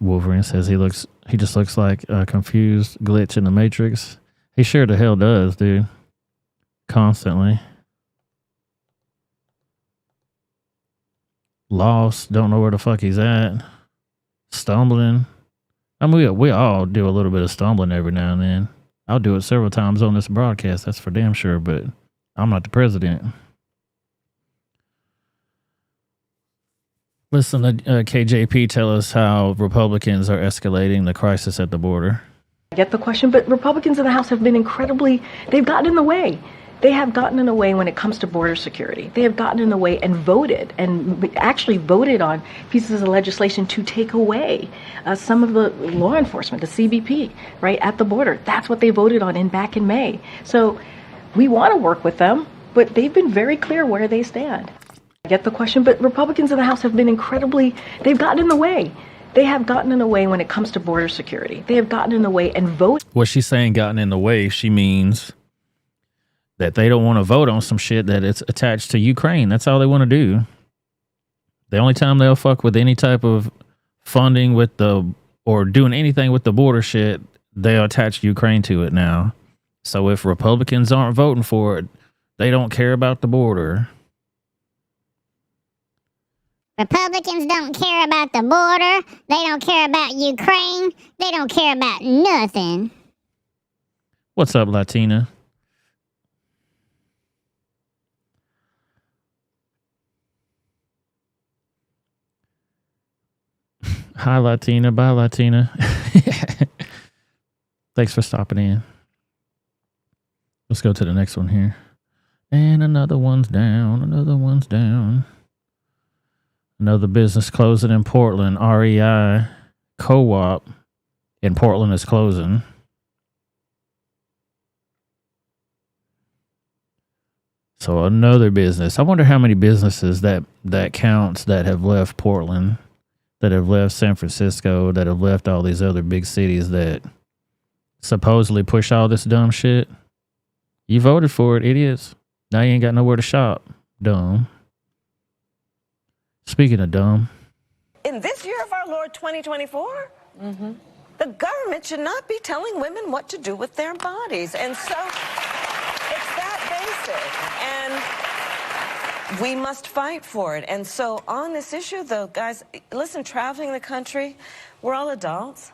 Wolverine says he just looks like a confused glitch in the Matrix. He sure the hell does, dude. Constantly. Lost, don't know where the fuck he's at. Stumbling. I mean, we all do a little bit of stumbling every now and then. I'll do it several times on this broadcast, that's for damn sure, but I'm not the president. Listen to KJP tell us how Republicans are escalating the crisis at the border. I get the question, but Republicans in the House have been they've gotten in the way. They have gotten in the way when it comes to border security. They have gotten in the way and actually voted on pieces of legislation to take away some of the law enforcement, the CBP, right, at the border. That's what they voted on back in May. So we want to work with them, but they've been very clear where they stand. I get the question, but Republicans in the House have been they've gotten in the way. They have gotten in the way when it comes to border security. They have gotten in the way and voted. What she's saying, gotten in the way, she means that they don't want to vote on some shit that it's attached to Ukraine. That's all they want to do. The only time they'll fuck with any type of funding or doing anything with the border shit, they'll attach Ukraine to it now. So if Republicans aren't voting for it, they don't care about the border. Republicans don't care about the border. They don't care about Ukraine. They don't care about nothing. What's up, Latina? Hi, Latina. Bye, Latina. Thanks for stopping in. Let's go to the next one here. And another one's down. Another one's down. Another business closing in Portland. REI Co-op in Portland is closing. So another business. I wonder how many businesses that counts that have left Portland, that have left San Francisco, that have left all these other big cities that supposedly push all this dumb shit. You voted for it, idiots. Now you ain't got nowhere to shop. Dumb. Speaking of dumb. In this year of our Lord 2024, the government should not be telling women what to do with their bodies. And so it's that basic. And we must fight for it. And so on this issue, though, guys, listen, traveling the country, we're all adults.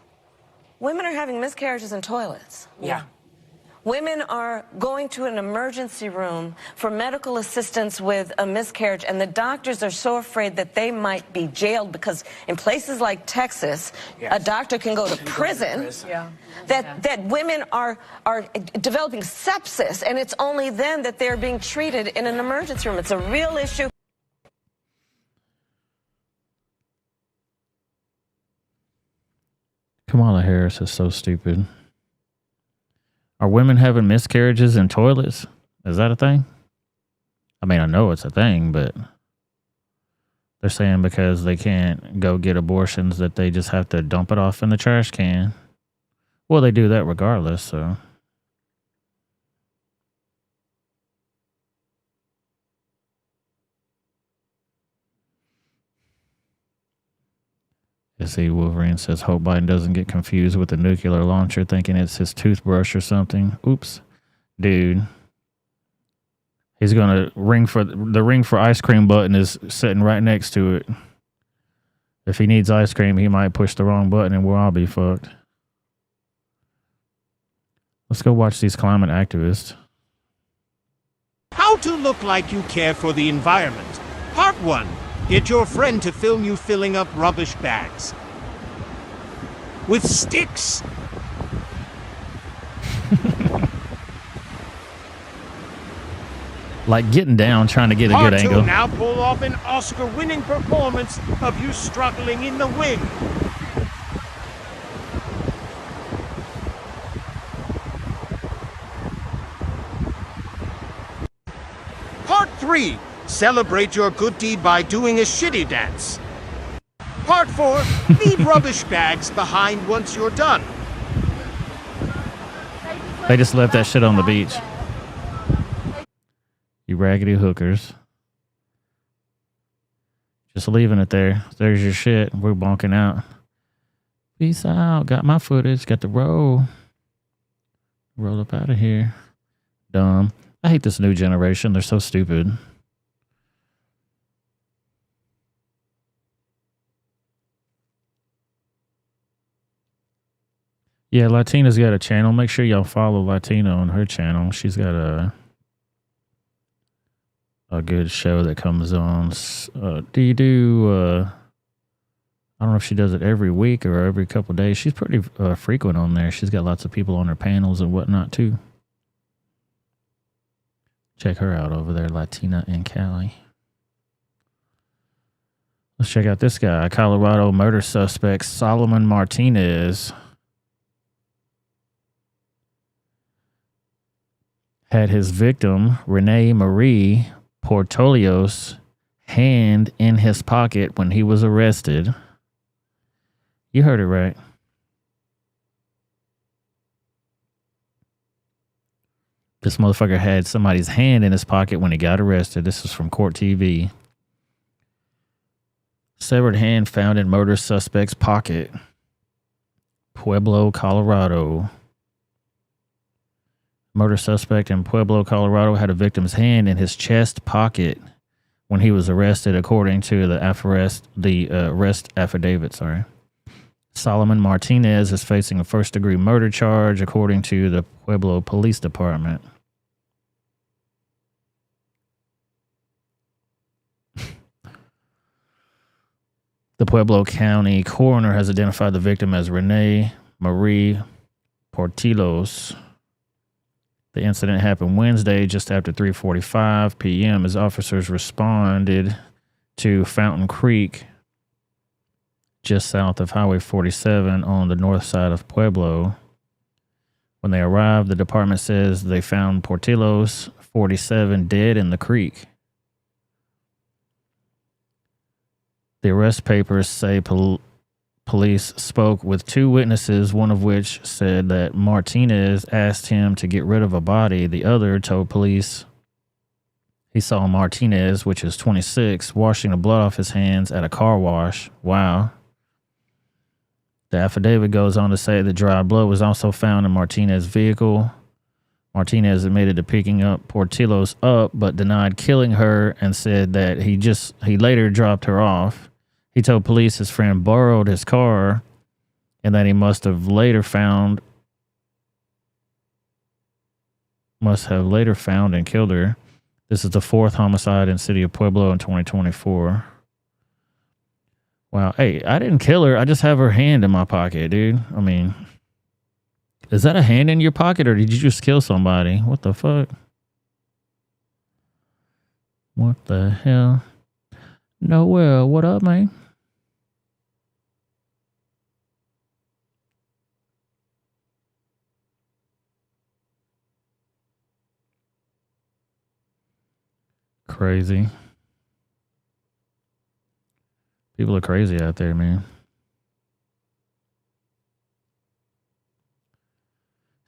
Women are having miscarriages in toilets. Yeah. Women are going to an emergency room for medical assistance with a miscarriage, and the doctors are so afraid that they might be jailed because in places like Texas, a doctor can go to prison. That women are developing sepsis, and it's only then that they're being treated in an emergency room. It's a real issue. Kamala Harris is so stupid. Are women having miscarriages in toilets? Is that a thing? I mean, I know it's a thing, but They're saying because they can't go get abortions that they just have to dump it off in the trash can. Well, they do that regardless, so. You see, Wolverine says, hope Biden doesn't get confused with the nuclear launcher thinking it's his toothbrush or something. Oops. Dude. He's going to the ring for ice cream button is sitting right next to it. If he needs ice cream, he might push the wrong button and we'll all be fucked. Let's go watch these climate activists. How to look like you care for the environment. Part 1. Get your friend to film you filling up rubbish bags. With sticks. Like getting down, trying to get a Part good 2, angle. now pull off an Oscar-winning performance of you struggling in the wind. Part 3, celebrate your good deed by doing a shitty dance. Part 4, leave rubbish bags behind once you're done. They just left that shit on the beach. You raggedy hookers. Just leaving it there. There's your shit. We're bonking out. Peace out. Got my footage. Got the roll. Roll up out of here. Dumb. I hate this new generation. They're so stupid. Yeah, Latina's got a channel. Make sure y'all follow Latina on her channel. She's got a good show that comes on. I don't know if she does it every week or every couple of days. She's pretty frequent on there. She's got lots of people on her panels and whatnot too. Check her out over there, Latina in Cali. Let's check out this guy, Colorado murder suspect Solomon Martinez. Had his victim, Renee Marie Portolios, hand in his pocket when he was arrested. You heard it right. This motherfucker had somebody's hand in his pocket when he got arrested. This is from Court TV. Severed hand found in murder suspect's pocket. Pueblo, Colorado. Murder suspect in Pueblo, Colorado had a victim's hand in his chest pocket when he was arrested, according to the arrest affidavit. Solomon Martinez is facing a first-degree murder charge, according to the Pueblo Police Department. The Pueblo County coroner has identified the victim as Renee Marie Portillos. The incident happened Wednesday just after 3:45 p.m. as officers responded to Fountain Creek, just south of Highway 47 on the north side of Pueblo. When they arrived, the department says they found Portillos, 47, dead in the creek. The arrest papers say police spoke with two witnesses, one of which said that Martinez asked him to get rid of a body. The other told police he saw Martinez, which is 26, washing the blood off his hands at a car wash. Wow. The affidavit goes on to say the dried blood was also found in Martinez's vehicle. Martinez admitted to picking up Portillos up, but denied killing her and said that he later dropped her off. He told police his friend borrowed his car and that he must have later found and killed her. This is the fourth homicide in the city of Pueblo in 2024. Wow. Hey, I didn't kill her. I just have her hand in my pocket, dude. I mean, is that a hand in your pocket or did you just kill somebody? What the fuck? What the hell? Noel, what up, man? Crazy. People are crazy out there, man.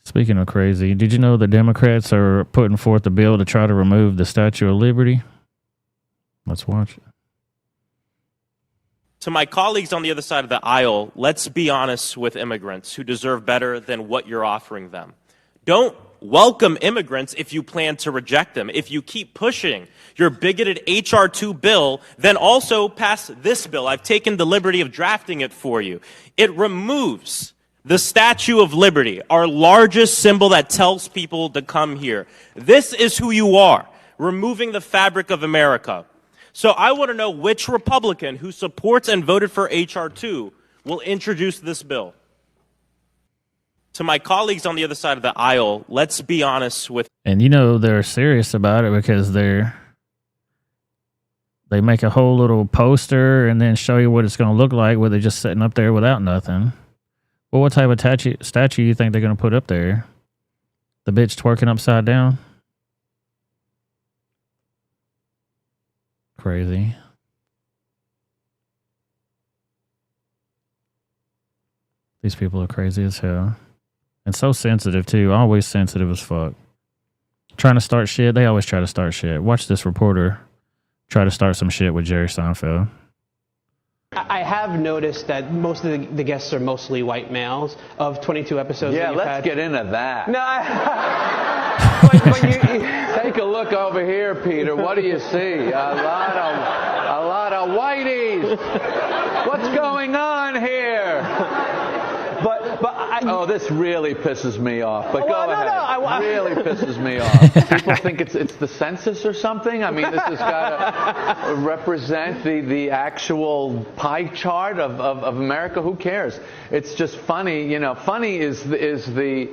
Speaking of crazy, did you know the Democrats are putting forth a bill to try to remove the Statue of Liberty? Let's watch it. To my colleagues on the other side of the aisle, let's be honest with immigrants who deserve better than what you're offering them. Don't welcome immigrants if you plan to reject them. If you keep pushing your bigoted H.R. 2 bill, then also pass this bill. I've taken the liberty of drafting it for you. It removes the Statue of Liberty, our largest symbol that tells people to come here. This is who you are, removing the fabric of America. So I want to know which Republican who supports and voted for H.R. 2 will introduce this bill. To my colleagues on the other side of the aisle, let's be honest with... And you know they're serious about it because they make a whole little poster and then show you what it's going to look like where they're just sitting up there without nothing. Well, what type of statue you think they're going to put up there? The bitch twerking upside down? Crazy. These people are crazy as hell. And so sensitive, too. Always sensitive as fuck. Trying to start shit. They always try to start shit. Watch this reporter try to start some shit with Jerry Seinfeld. I have noticed that most of the guests are mostly white males of 22 episodes. Yeah, that you've let's had. get into that. No, but take a look over here, Peter. What do you see? A lot of whiteys. What's going on here? Oh, this really pisses me off. But go ahead. Really pisses me off. People think it's the census or something. I mean, this has got to represent the actual pie chart of America. Who cares? It's just funny. You know, funny is the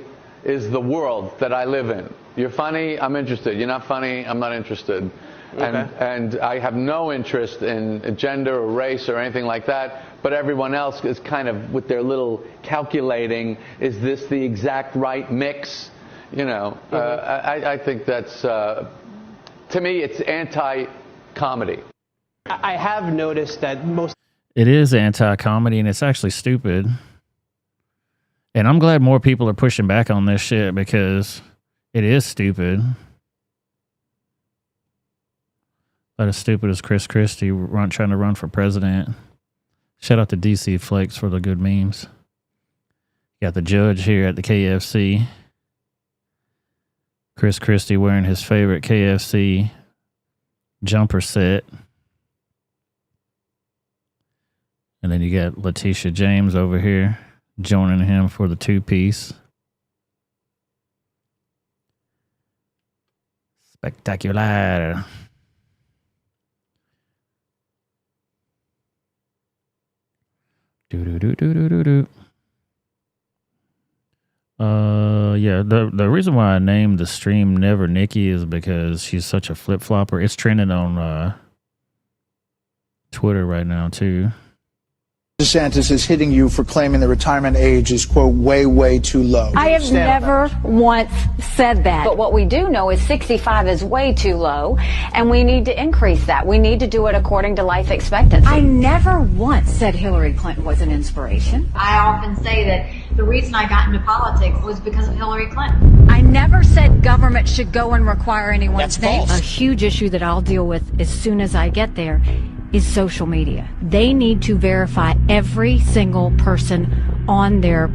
world that I live in. You're funny, I'm interested. You're not funny, I'm not interested. Okay. And I have no interest in gender or race or anything like that. But everyone else is kind of with their little calculating, is this the exact right mix? You know, I think that's, to me, it's anti-comedy. I have noticed that most... It is anti-comedy, and it's actually stupid. And I'm glad more people are pushing back on this shit because it is stupid. About as stupid as Chris Christie trying to run for president. Shout out to DC Flakes for the good memes. Got the judge here at the KFC. Chris Christie wearing his favorite KFC jumper set. And then you got Letitia James over here joining him for the two-piece. Spectacular. Yeah, the reason why I named the stream Never Nikki is because she's such a flip-flopper. It's trending on Twitter right now too. DeSantis is hitting you for claiming the retirement age is, quote, way, way too low. I have never once said that. But what we do know is 65 is way too low, and we need to increase that. We need to do it according to life expectancy. I never once said Hillary Clinton was an inspiration. I often say that the reason I got into politics was because of Hillary Clinton. I never said government should go and require anyone's name. false. A huge issue that I'll deal with as soon as I get there is social media. They need to verify every single person on their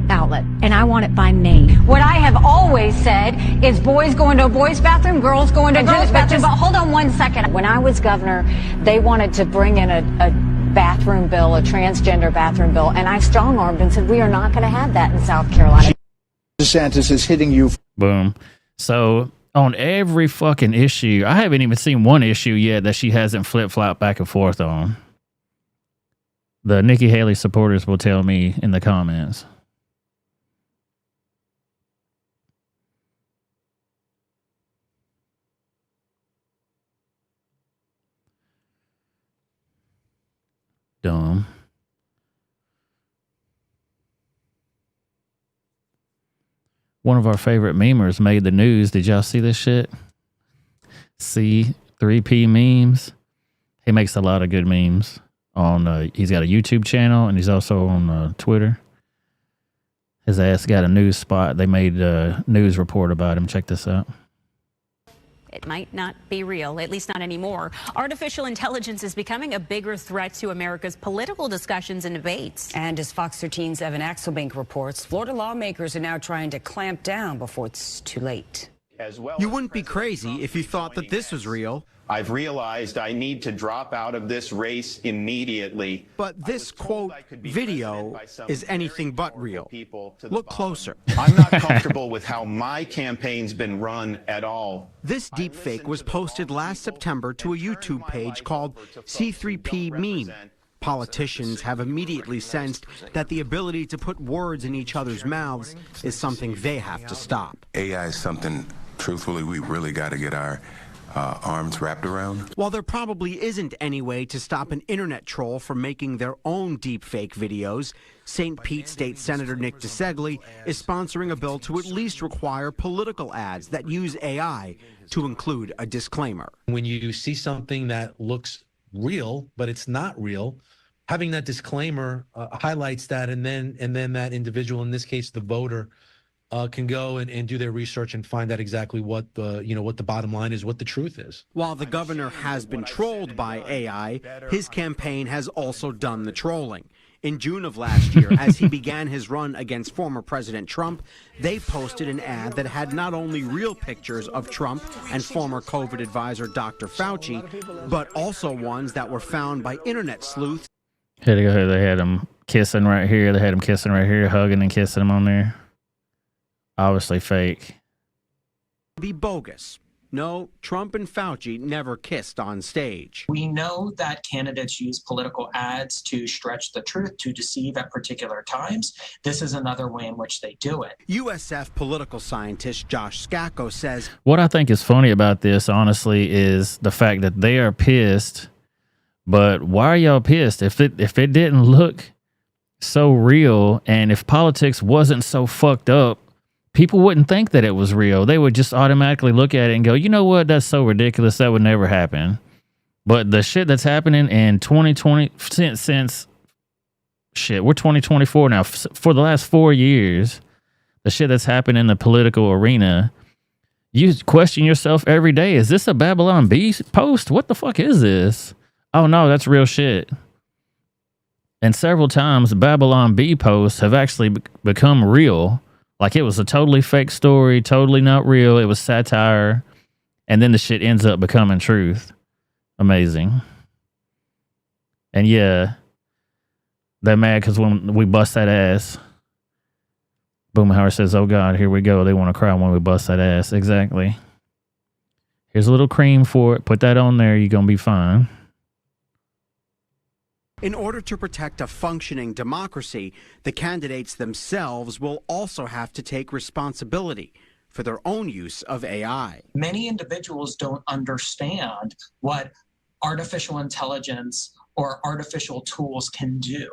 outlet, and I want it by name. What I have always said is boys go into a boys' bathroom, girls go into a girls' bathroom. But hold on one second. When I was governor, they wanted to bring in a bathroom bill, a transgender bathroom bill, and I strong-armed and said, we are not going to have that in South Carolina. DeSantis is hitting you. Boom. So on every fucking issue, I haven't even seen one issue yet that she hasn't flip-flopped back and forth on. The Nikki Haley supporters will tell me in the comments. Dumb. One of our favorite memers made the news. Did y'all see this shit? C3P memes. He makes a lot of good memes. on he's got a YouTube channel, and he's also on Twitter. His ass got a news spot. They made a news report about him. Check this out. It might not be real, at least not anymore. Artificial intelligence is becoming a bigger threat to America's political discussions and debates. And as Fox 13's Evan Axelbank reports, Florida lawmakers are now trying to clamp down before it's too late. You wouldn't be crazy if you thought that this was real. I've realized I need to drop out of this race immediately. But this, quote, video is anything but real. Look closer. I'm not comfortable with how my campaign's been run at all. This deepfake was posted last September to a YouTube page called C3P Meme. Politicians have immediately sensed that the ability to put words in each other's mouths is something they have to stop. AI is something, truthfully, we really got to get our arms wrapped around. While there probably isn't any way to stop an internet troll from making their own deepfake videos, St. Pete State Senator Nick DeSegli is sponsoring a bill to at least require political ads that use AI to include a disclaimer. When you see something that looks real, but it's not real, having that disclaimer highlights that, and then that individual, in this case the voter, can go and do their research and find out exactly what the bottom line is, what the truth is. While the governor has been trolled by AI, his campaign has also done the trolling. In June of last year, as he began his run against former President Trump, they posted an ad that had not only real pictures of Trump and former COVID advisor Dr. Fauci, but also ones that were found by internet sleuths. Here they go. They had him kissing right here. They had him kissing right here, hugging and kissing him on there. Obviously fake. Be bogus. No, Trump and Fauci never kissed on stage. We know that candidates use political ads to stretch the truth, to deceive at particular times. This is another way in which they do it. USF political scientist Josh Scacco says, what I think is funny about this, honestly, is the fact that they are pissed. But why are y'all pissed? If it didn't look so real, and if politics wasn't so fucked up, people wouldn't think that it was real. They would just automatically look at it and go, you know what? That's so ridiculous. That would never happen. But the shit that's happening in 2020, since we're 2024 now. For the last 4 years, the shit that's happened in the political arena, you question yourself every day. Is this a Babylon Bee post? What the fuck is this? Oh no, that's real shit. And several times Babylon Bee posts have actually become real. Like it was a totally fake story, totally not real. It was satire. And then the shit ends up becoming truth. Amazing. And yeah, they're mad because when we bust that ass, Boomhauer says, oh God, here we go. They want to cry when we bust that ass. Exactly. Here's a little cream for it. Put that on there. You're going to be fine. In order to protect a functioning democracy, the candidates themselves will also have to take responsibility for their own use of AI. Many individuals don't understand what artificial intelligence or artificial tools can do,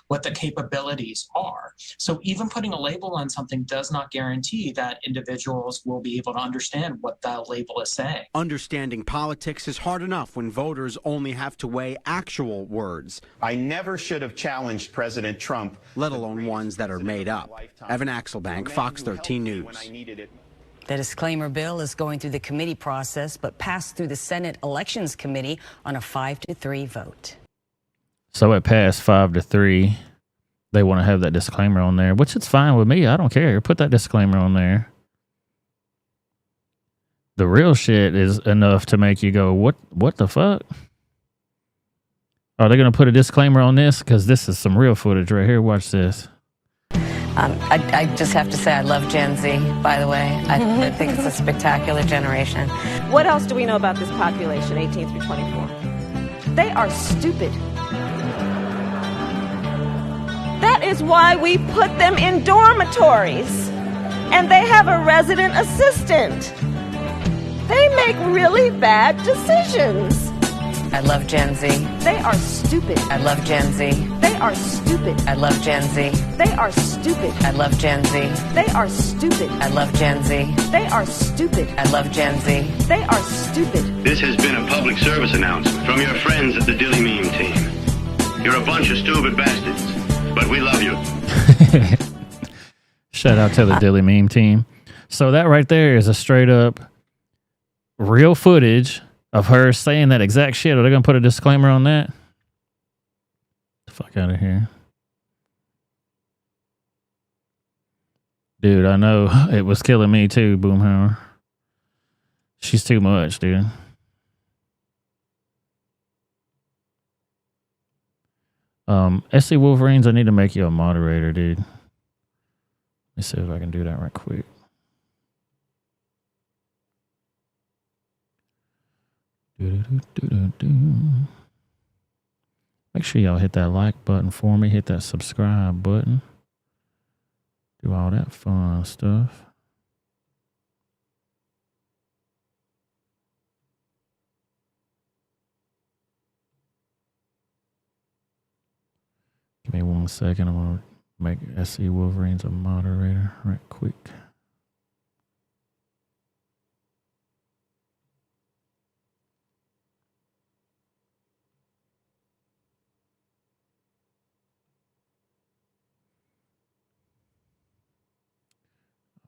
what the capabilities are. So even putting a label on something does not guarantee that individuals will be able to understand what that label is saying. Understanding politics is hard enough when voters only have to weigh actual words. I never should have challenged President Trump, let alone ones that are made up. Evan Axelbank, Fox 13 News. The disclaimer bill is going through the committee process, but passed through the Senate Elections Committee on a 5-3 vote. So it passed 5-3. They want to have that disclaimer on there, which is fine with me. I don't care. Put that disclaimer on there. The real shit is enough to make you go, what the fuck? Are they going to put a disclaimer on this? Because this is some real footage right here. Watch this. I just have to say I love Gen Z, by the way. I think it's a spectacular generation. What else do we know about this population, 18 through 24? They are stupid. That is why we put them in dormitories. And they have a resident assistant. They make really bad decisions. I love Gen Z. They are stupid. I love Gen Z. They are stupid. I love Gen Z. They are stupid. I love Gen Z. They are stupid. I love Gen Z. They are stupid. I love Gen Z. They are stupid. This has been a public service announcement from your friends at the Dilly Meme team. You're a bunch of stupid bastards, but we love you. Shout out to the Dilly Meme team. So that right there is a straight up real footage of her saying that exact shit. Are they going to put a disclaimer on that? The fuck out of here. Dude, I know it was killing me too, Boomhauer. She's too much, dude. SC Wolverines, I need to make you a moderator, dude. Let me see if I can do that right quick. Make sure y'all hit that like button for me. Hit that subscribe button. Do all that fun stuff. Give me 1 second. I'm going to make SC Wolverines a moderator right quick.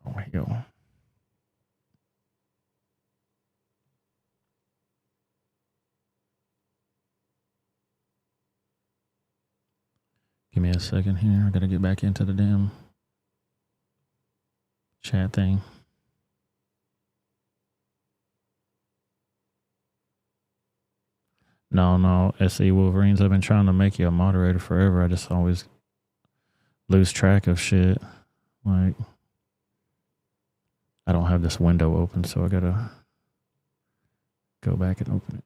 Oh, here we go. Give me a second here. I gotta get back into the damn chat thing. No, SE Wolverines. I've been trying to make you a moderator forever. I just always lose track of shit. Like, I don't have this window open, so I gotta go back and open it.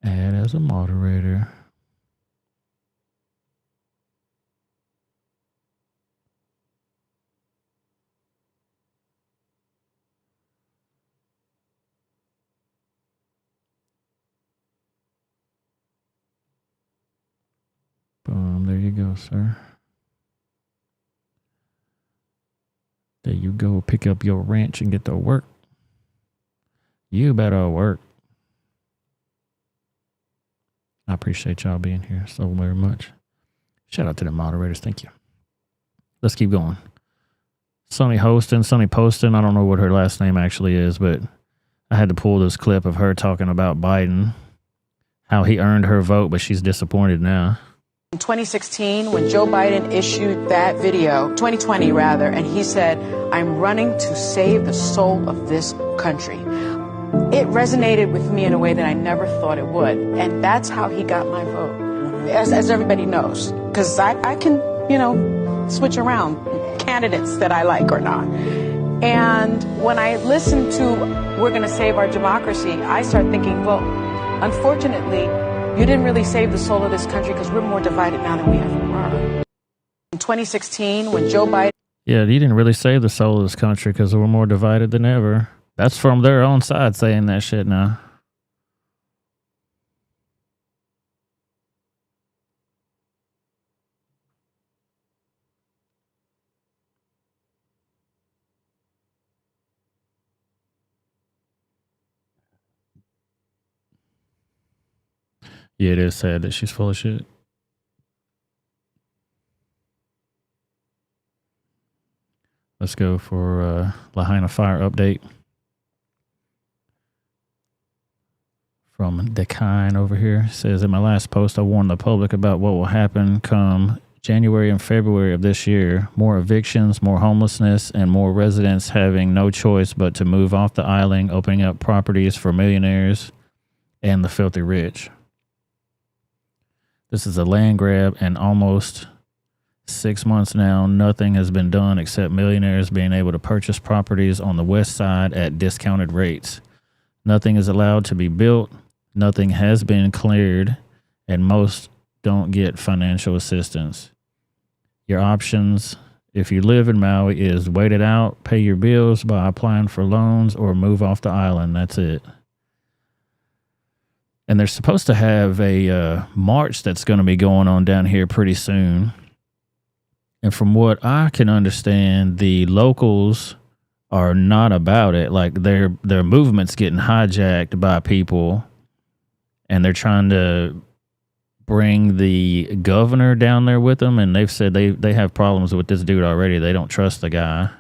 Add as a moderator. Boom, there you go, sir. There you go. Pick up your wrench and get to work. You better work. I appreciate y'all being here so very much. Shout out to the moderators. Thank you. Let's keep going. Sunny posting. I don't know what her last name actually is, but I had to pull this clip of her talking about Biden, how he earned her vote, but she's disappointed now. In 2016, when Joe Biden issued that video, 2020 rather, and he said, "I'm running to save the soul of this country." It resonated with me in a way that I never thought it would. And that's how he got my vote, as everybody knows. Because I can, switch around candidates that I like or not. And when I listen to "We're going to save our democracy," I start thinking, well, unfortunately, you didn't really save the soul of this country because we're more divided now than we ever were. In 2016, when Joe Biden... Yeah, you didn't really save the soul of this country because we're more divided than ever. That's from their own side saying that shit now. Yeah, it is sad that she's full of shit. Let's go for Lahaina Fire update. From Dekine over here. It says, in my last post, I warned the public about what will happen come January and February of this year. More evictions, more homelessness, and more residents having no choice but to move off the island, opening up properties for millionaires and the filthy rich. This is a land grab, and almost 6 months now, nothing has been done except millionaires being able to purchase properties on the west side at discounted rates. Nothing is allowed to be built. Nothing has been cleared, and most don't get financial assistance. Your options, if you live in Maui, is wait it out, pay your bills by applying for loans, or move off the island. That's it. And they're supposed to have a march that's going to be going on down here pretty soon. And from what I can understand, the locals are not about it. Like their movement's getting hijacked by people and they're trying to bring the governor down there with them, and they've said they have problems with this dude already. They don't trust the guy.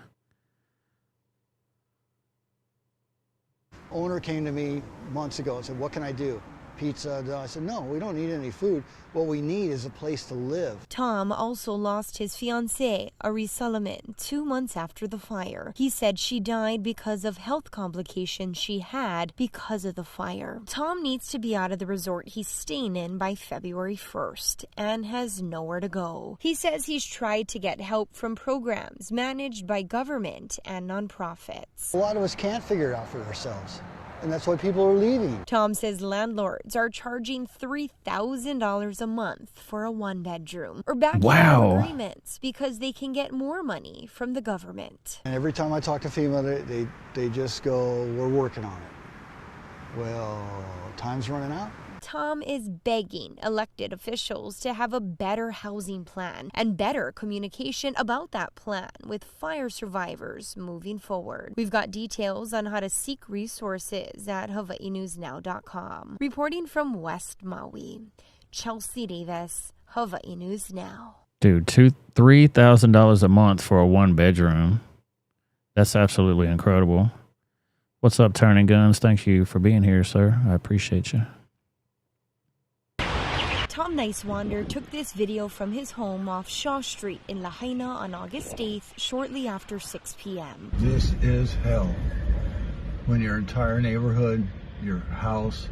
Owner came to me months ago and said, what can I do? Pizza? I said, no, we don't need any food. What we need is a place to live. Tom also lost his fiancée, Ari Solomon, 2 months after the fire. He said she died because of health complications she had because of the fire. Tom needs to be out of the resort he's staying in by February 1st and has nowhere to go. He says he's tried to get help from programs managed by government and nonprofits. A lot of us can't figure it out for ourselves, and that's why people are leaving. Tom says landlords are charging $3,000 a month for a one-bedroom or backing out agreements because they can get more money from the government. And every time I talk to FEMA, they just go, we're working on it. Well, time's running out. Tom is begging elected officials to have a better housing plan and better communication about that plan with fire survivors moving forward. We've got details on how to seek resources at HawaiiNewsNow.com. Reporting from West Maui, Chelsea Davis, Hawaii News Now. Dude, $3,000 a month for a one-bedroom. That's absolutely incredible. What's up, Turning Guns? Thank you for being here, sir. I appreciate you. Tom Nicewander took this video from his home off Shaw Street in Lahaina on August 8th, shortly after 6 p.m. This is hell. When your entire neighborhood, your house,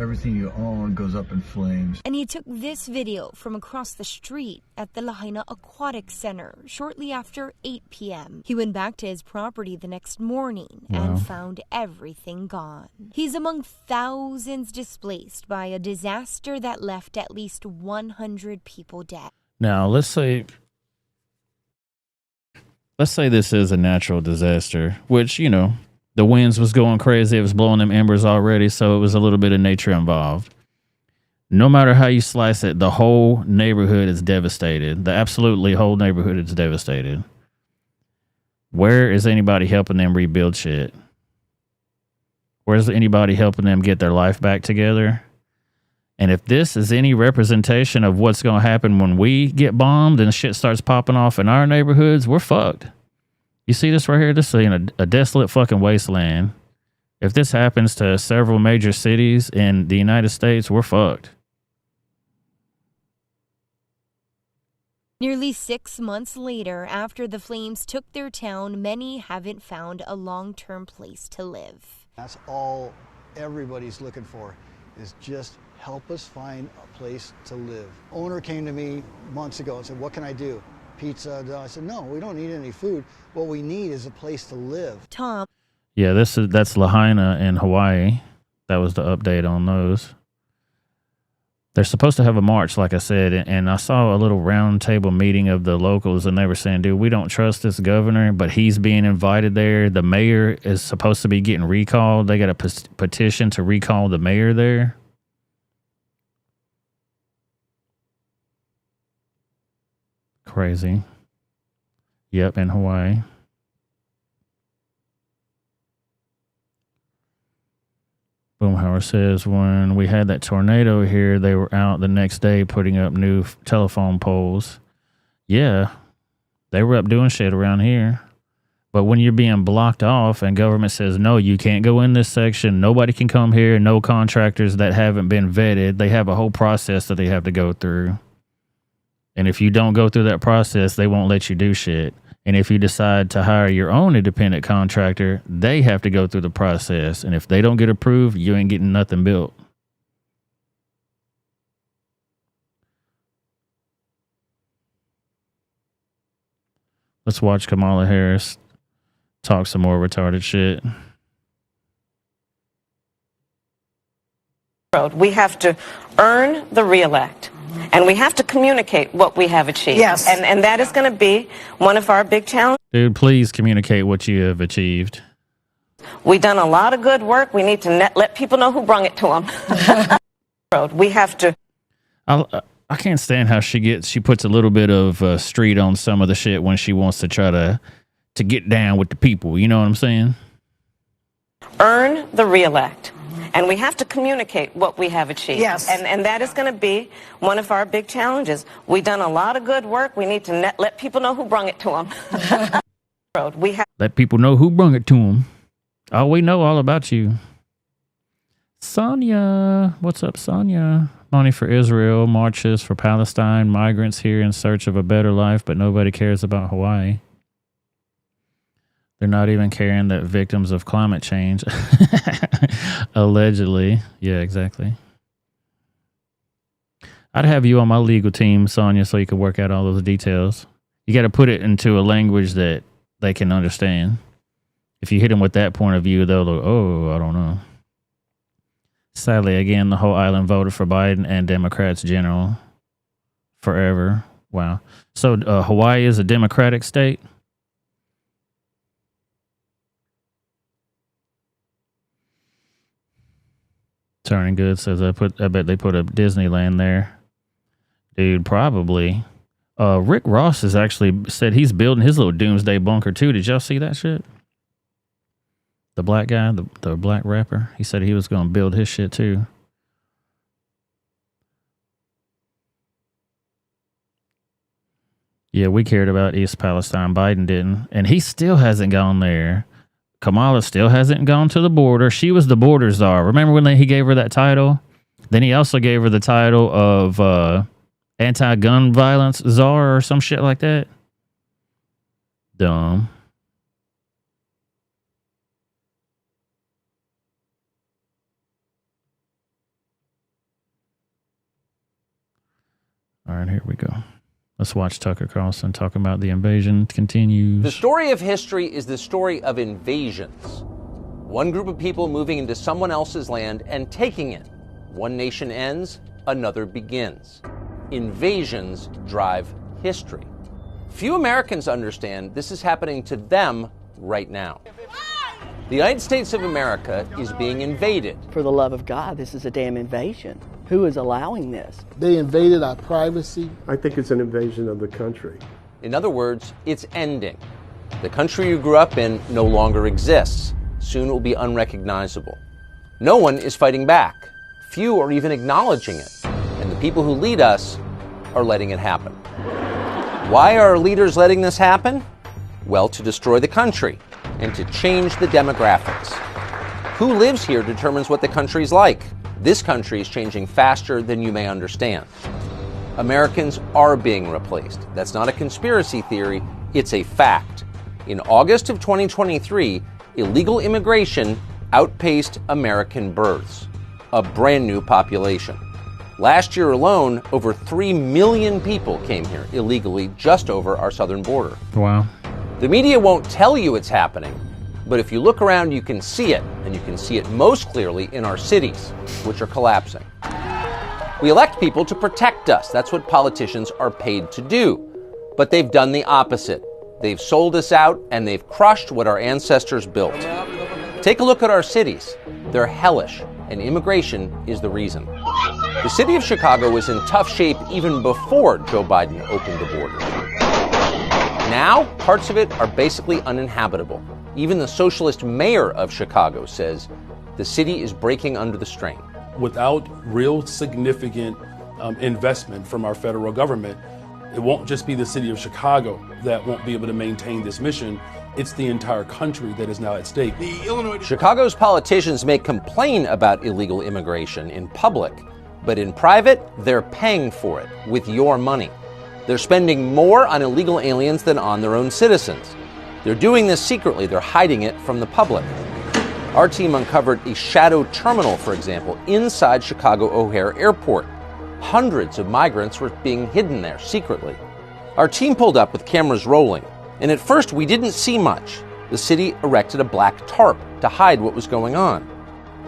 everything you own goes up in flames. And he took this video from across the street at the Lahaina Aquatic Center shortly after 8 p.m. He went back to his property the next morning and found everything gone. He's among thousands displaced by a disaster that left at least 100 people dead. Now, let's say this is a natural disaster, which, you know, the winds was going crazy. It was blowing them embers already, so it was a little bit of nature involved. No matter how you slice it, the whole neighborhood is devastated. The absolutely whole neighborhood is devastated. Where is anybody helping them rebuild shit? Where's anybody helping them get their life back together? And if this is any representation of what's going to happen when we get bombed and shit starts popping off in our neighborhoods, we're fucked. You see this right here? This is a desolate fucking wasteland. If this happens to several major cities in the United States, we're fucked. Nearly 6 months later, after the flames took their town, many haven't found a long-term place to live. That's all everybody's looking for, is just help us find a place to live. Owner came to me months ago and said, what can I do? Pizza? I said, no, we don't need any food. What we need is a place to live. Tom. Yeah, that's Lahaina in Hawaii. That was the update on those. They're supposed to have a march, like I said, and I saw a little round table meeting of the locals, and they were saying, dude, we don't trust this governor, but he's being invited there. The mayor is supposed to be getting recalled. They got a petition to recall the mayor there. Crazy. Yep, in Hawaii. Boomhauer says when we had that tornado here, they were out the next day putting up new telephone poles. Yeah, they were up doing shit around here. But when you're being blocked off and government says, no, you can't go in this section, nobody can come here, no contractors that haven't been vetted, they have a whole process that they have to go through. And if you don't go through that process, they won't let you do shit. And if you decide to hire your own independent contractor, they have to go through the process. And if they don't get approved, you ain't getting nothing built. Let's watch Kamala Harris talk some more retarded shit. We have to earn the reelect. And we have to communicate what we have achieved. Yes. And that is going to be one of our big challenges. Dude, please communicate what you have achieved. We've done a lot of good work. We need to let people know who brung it to them. We have to. I can't stand how she puts a little bit of street on some of the shit when she wants to try to get down with the people. You know what I'm saying? Earn the reelect. And we have to communicate what we have achieved. Yes. And that is going to be one of our big challenges. We've done a lot of good work. We need to let people know who brung it to them. We have Let people know who brung it to them. Oh, we know all about you. Sonia. What's up, Sonia? Money for Israel, marches for Palestine, migrants here in search of a better life, but nobody cares about Hawaii. They're not even caring that victims of climate change. Allegedly. Yeah, exactly. I'd have you on my legal team, Sonia, so you could work out all those details. You got to put it into a language that they can understand. If you hit them with that point of view, they'll go, oh, I don't know. Sadly, again, the whole island voted for Biden and Democrats general forever. Wow. So Hawaii is a Democratic state? Turning Good says, I bet they put a Disneyland there. Dude, probably. Rick Ross has actually said he's building his little doomsday bunker too. Did y'all see that shit? The black guy, the black rapper, he said he was going to build his shit too. Yeah, we cared about East Palestine. Biden didn't. And he still hasn't gone there. Kamala still hasn't gone to the border. She was the border czar. Remember when he gave her that title? Then he also gave her the title of anti-gun violence czar or some shit like that. Dumb. All right, here we go. Let's watch Tucker Carlson talking about the invasion continues. The story of history is the story of invasions. One group of people moving into someone else's land and taking it. One nation ends, another begins. Invasions drive history. Few Americans understand this is happening to them right now. The United States of America is being invaded. For the love of God, this is a damn invasion. Who is allowing this? They invaded our privacy. I think it's an invasion of the country. In other words, it's ending. The country you grew up in no longer exists. Soon it will be unrecognizable. No one is fighting back. Few are even acknowledging it. And the people who lead us are letting it happen. Why are our leaders letting this happen? Well, to destroy the country and to change the demographics. Who lives here determines what the country's like. This country is changing faster than you may understand. Americans are being replaced. That's not a conspiracy theory, it's a fact. In August of 2023, illegal immigration outpaced American births, a brand new population. Last year alone, over 3 million people came here illegally just over our southern border. Wow. The media won't tell you it's happening, but if you look around, you can see it, and you can see it most clearly in our cities, which are collapsing. We elect people to protect us. That's what politicians are paid to do. But they've done the opposite. They've sold us out, and they've crushed what our ancestors built. Take a look at our cities. They're hellish, and immigration is the reason. The city of Chicago was in tough shape even before Joe Biden opened the border. Now, parts of it are basically uninhabitable. Even the socialist mayor of Chicago says the city is breaking under the strain. Without real significant investment from our federal government, it won't just be the city of Chicago that won't be able to maintain this mission. It's the entire country that is now at stake. Chicago's politicians may complain about illegal immigration in public, but in private, they're paying for it with your money. They're spending more on illegal aliens than on their own citizens. They're doing this secretly. They're hiding it from the public. Our team uncovered a shadow terminal, for example, inside Chicago O'Hare Airport. Hundreds of migrants were being hidden there secretly. Our team pulled up with cameras rolling, and at first we didn't see much. The city erected a black tarp to hide what was going on.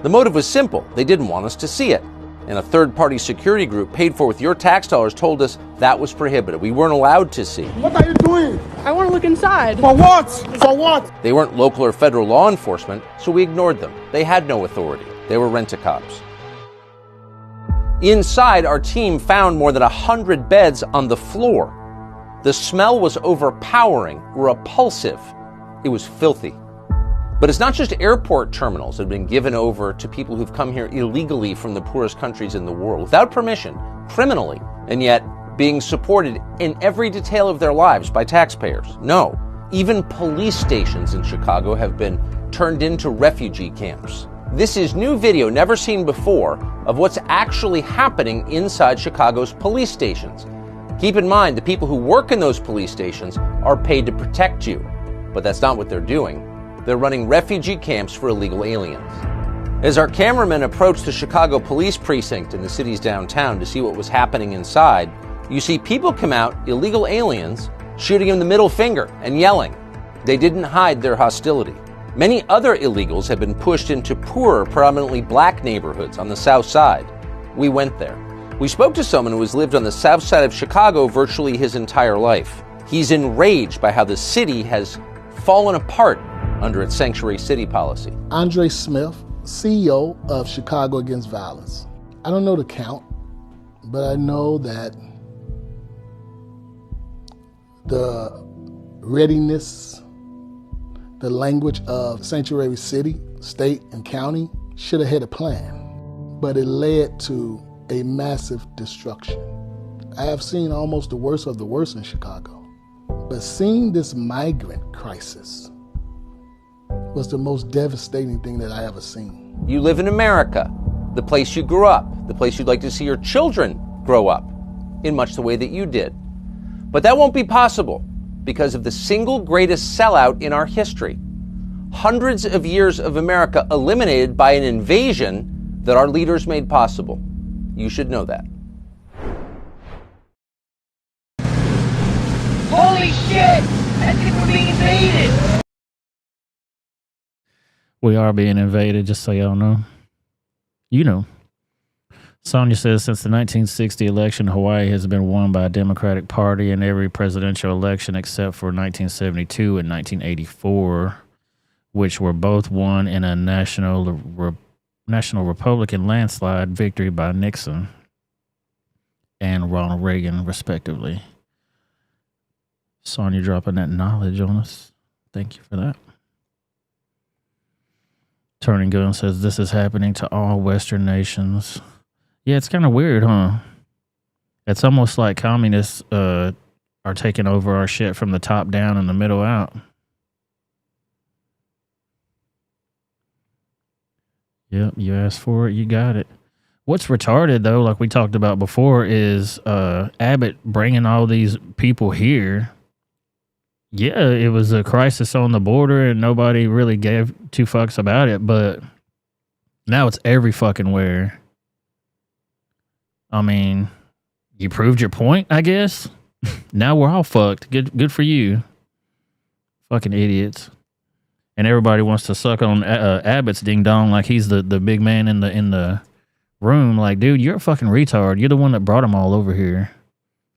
The motive was simple. They didn't want us to see it. And a third-party security group paid for with your tax dollars told us that was prohibited. We weren't allowed to see. What are you doing? I want to look inside. For what? For what? They weren't local or federal law enforcement, so we ignored them. They had no authority. They were rent-a-cops. Inside, our team found more than 100 beds on the floor. The smell was overpowering, repulsive. It was filthy. But it's not just airport terminals that have been given over to people who've come here illegally from the poorest countries in the world, without permission, criminally, and yet being supported in every detail of their lives by taxpayers. No, even police stations in Chicago have been turned into refugee camps. This is new video never seen before of what's actually happening inside Chicago's police stations. Keep in mind, the people who work in those police stations are paid to protect you, but that's not what they're doing. They're running refugee camps for illegal aliens. As our cameraman approached the Chicago police precinct in the city's downtown to see what was happening inside, you see people come out, illegal aliens, shooting him the middle finger and yelling. They didn't hide their hostility. Many other illegals have been pushed into poorer, predominantly black neighborhoods on the south side. We went there. We spoke to someone who has lived on the south side of Chicago virtually his entire life. He's enraged by how the city has fallen apart under its sanctuary city policy. Andre Smith, CEO of Chicago Against Violence. I don't know the count, but I know that the readiness, the language of sanctuary city, state, and county should have had a plan, but it led to a massive destruction. I have seen almost the worst of the worst in Chicago, but seeing this migrant crisis was the most devastating thing that I ever seen. You live in America, the place you grew up, the place you'd like to see your children grow up, in much the way that you did. But that won't be possible because of the single greatest sellout in our history. Hundreds of years of America eliminated by an invasion that our leaders made possible. You should know that. Holy shit! I think we're being invaded! We are being invaded, just so y'all know. You know. Sonia says since the 1960 election, Hawaii has been won by a Democratic Party in every presidential election except for 1972 and 1984, which were both won in a national Republican landslide victory by Nixon and Ronald Reagan, respectively. Sonia dropping that knowledge on us. Thank you for that. Turning Gun says this is happening to all Western nations. Yeah, it's kind of weird, huh? It's almost like communists are taking over our shit from the top down and the middle out. Yep, you asked for it, you got it. What's retarded, though, like we talked about before, is Abbott bringing all these people here. Yeah, it was a crisis on the border and nobody really gave two fucks about it, but now it's every fucking where. I mean, you proved your point, I guess. Now we're all fucked. Good for you. Fucking idiots. And everybody wants to suck on Abbott's ding dong like he's the big man in the room. Like, dude, you're a fucking retard. You're the one that brought them all over here.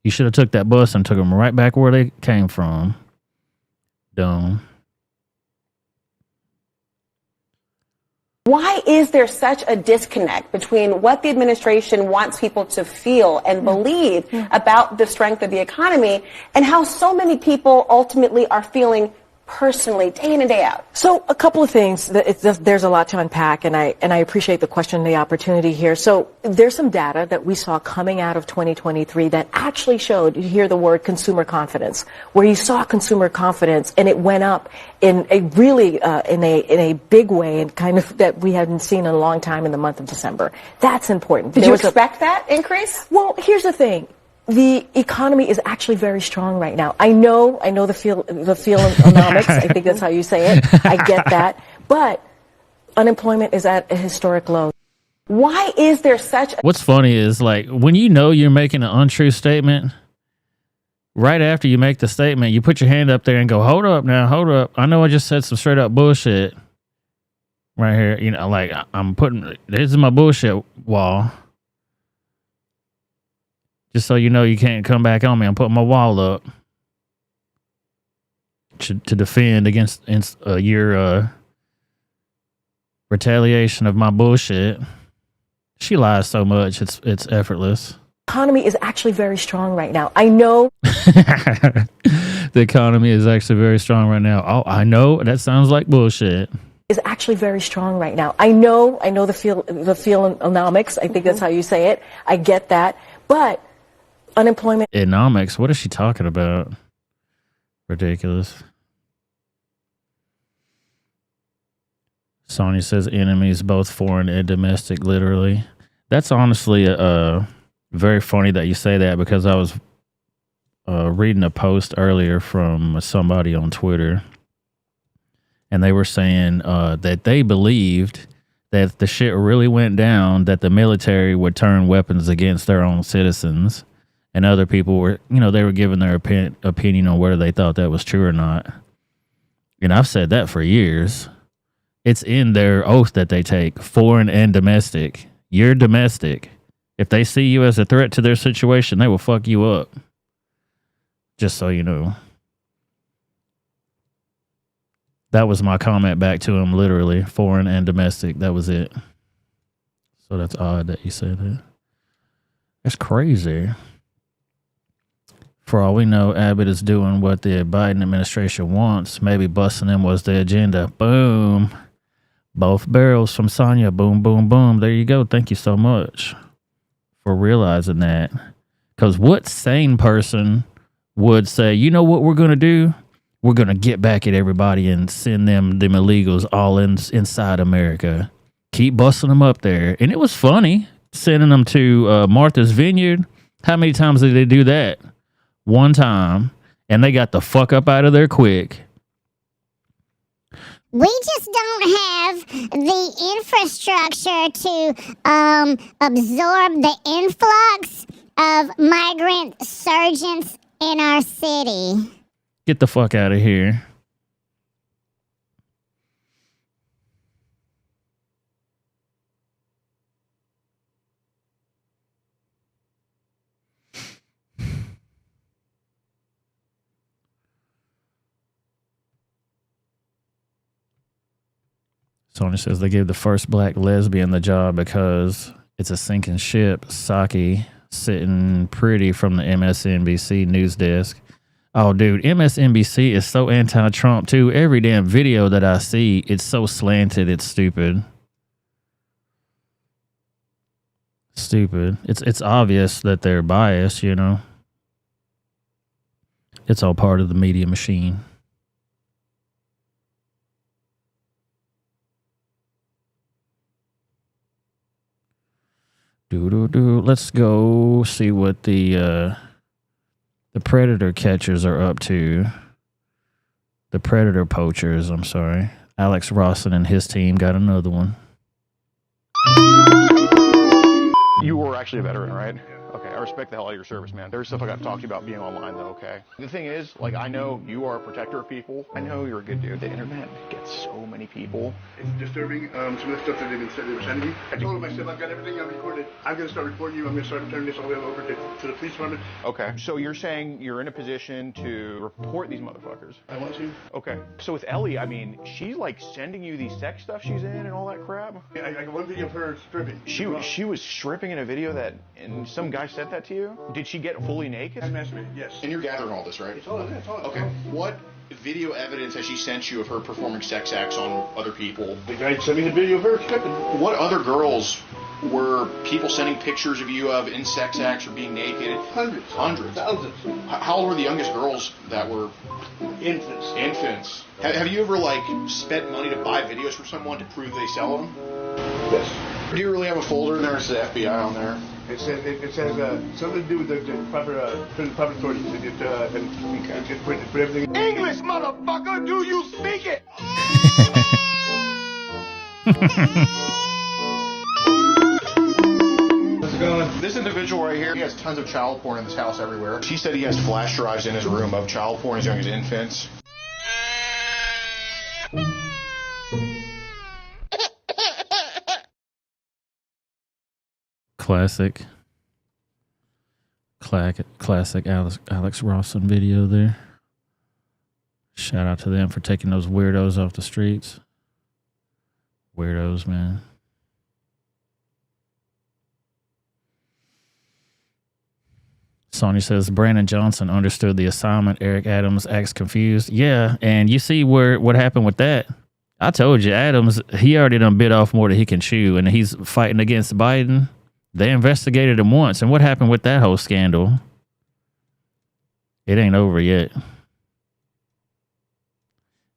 You should have took that bus and took them right back where they came from. Dumb. Why is there such a disconnect between what the administration wants people to feel and believe about the strength of the economy and how so many people ultimately are feeling personally, day in and day out? So a couple of things. There's a lot to unpack, and I appreciate the question and the opportunity here. So there's some data that we saw coming out of 2023 that actually showed, you hear the word consumer confidence, where you saw consumer confidence and it went up in a really in a big way, and kind of that we hadn't seen in a long time in the month of December. That's important. Did you expect that increase? Well, here's the thing. The economy is actually very strong right now. I know the feelonomics. I think that's how you say it. I get that. But unemployment is at a historic low. Why is there such What's funny is, like, when you know you're making an untrue statement, right after you make the statement, you put your hand up there and go, hold up now, hold up. I know I just said some straight up bullshit right here. You know, like, this is my bullshit wall. Just so you know, you can't come back on me. I'm putting my wall up to defend against your retaliation of my bullshit. She lies so much, it's effortless. Economy is actually very strong right now. I know. The economy is actually very strong right now. Oh, I know. That sounds like bullshit. is actually very strong right now. I know the feelonomics. I think that's how you say it. I get that. But unemployment. Economics? What is she talking about? Ridiculous. Sonya says enemies, both foreign and domestic, literally. That's honestly very funny that you say that, because I was reading a post earlier from somebody on Twitter, and they were saying that they believed that if the shit really went down, that the military would turn weapons against their own citizens, and other people were, they were giving their opinion on whether they thought that was true or not. And I've said that for years. It's in their oath that they take, foreign and domestic. You're domestic. If they see you as a threat to their situation, they will fuck you up. Just so you know. That was my comment back to him, literally. Foreign and domestic. That was it. So that's odd that you said that. That's crazy. For all we know, Abbott is doing what the Biden administration wants. Maybe busting them was the agenda. Boom. Both barrels from Sonya. Boom, boom, boom. There you go. Thank you so much for realizing that. Because what sane person would say, you know what we're going to do? We're going to get back at everybody and send them illegals all inside America. Keep busting them up there. And it was funny sending them to Martha's Vineyard. How many times did they do that? One time. And they got the fuck up out of there quick. We just don't have the infrastructure to absorb the influx of migrant surgeons in our city. Get the fuck out of here. Sonya says they gave the first black lesbian the job because it's a sinking ship. Saki sitting pretty from the MSNBC news desk. Oh, dude, MSNBC is so anti-Trump, too. Every damn video that I see, it's so slanted. It's stupid. Stupid. It's obvious that they're biased, It's all part of the media machine. Let's go see what the predator catchers are up to. The predator poachers, I'm sorry. Alex Rawson and his team got another one. You were actually a veteran, right? Okay, I respect the hell out of your service, man. There's stuff I got to talk to you about being online, though, okay? The thing is, I know you are a protector of people. I know you're a good dude. The internet gets so many people. It's disturbing, some of the stuff that they were sending me. I told them, I said, I've got everything I've recorded. I'm going to start recording you. I'm going to start turning this all the way over to the police department. Okay, so you're saying you're in a position to report these motherfuckers? I want to. Okay, so with Ellie, she's sending you these sex stuff she's in and all that crap? Yeah, I got one video of her stripping. She was stripping in a video and some guy sent that to you? Did she get fully naked? I masturbated, yes. And you're gathering all this, right? It's all okay. What video evidence has she sent you of her performing sex acts on other people? The guy sent me the video of her stripping. What other girls were people sending pictures of you of in sex acts or being naked? Hundreds. Thousands. How old were the youngest girls that were? Infants. Have you ever spent money to buy videos from someone to prove they sell them? Yes. Do you really have a folder in there that says FBI on there? It says something to do with the proper authorities. It put everything. English, motherfucker, do you speak it? How's it going? This individual right here, he has tons of child porn in this house everywhere. She said he has flash drives in his room of child porn as young as infants. Classic Alex Rawson video there. Shout out to them for taking those weirdos off the streets. Weirdos, man. Sonya says Brandon Johnson understood the assignment. Eric Adams acts confused. Yeah, and you see what happened with that. I told you, Adams, he already done bit off more than he can chew, and he's fighting against Biden. They investigated him once, and what happened with that whole scandal? It ain't over yet.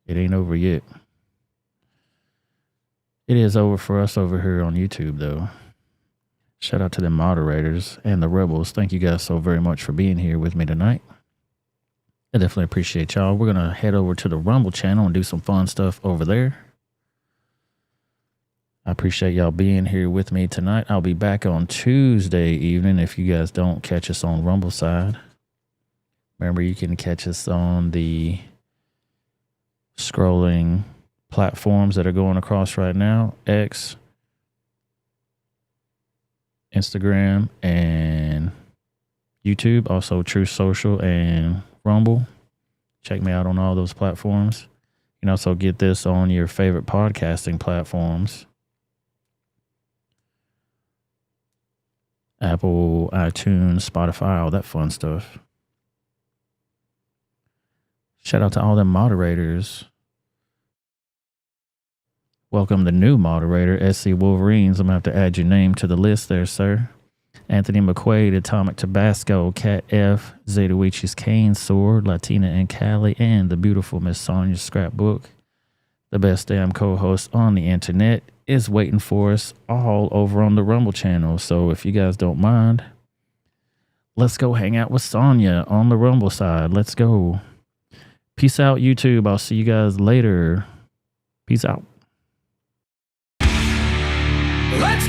It ain't over yet. It is over for us over here on YouTube, though. Shout out to the moderators and the rebels. Thank you guys so very much for being here with me tonight. I definitely appreciate y'all. We're going to head over to the Rumble channel and do some fun stuff over there. I appreciate y'all being here with me tonight. I'll be back on Tuesday evening if you guys don't catch us on Rumble side. Remember, you can catch us on the scrolling platforms that are going across right now. X, Instagram, and YouTube. Also, True Social and Rumble. Check me out on all those platforms. You can also get this on your favorite podcasting platforms. Apple, iTunes, Spotify, all that fun stuff. Shout out to all them moderators. Welcome the new moderator, SC Wolverines. I'm going to have to add your name to the list there, sir. Anthony McQuaid, Atomic Tabasco, Cat F, Zeta Weechi's Cane Sword, Latina and Cali, and the beautiful Miss Sonia Scrapbook. The best damn co-host on the internet is waiting for us all over on the Rumble channel. So if you guys don't mind, let's go hang out with Sonia on the Rumble side. Let's go. Peace out, YouTube. I'll see you guys later. Peace out. Let's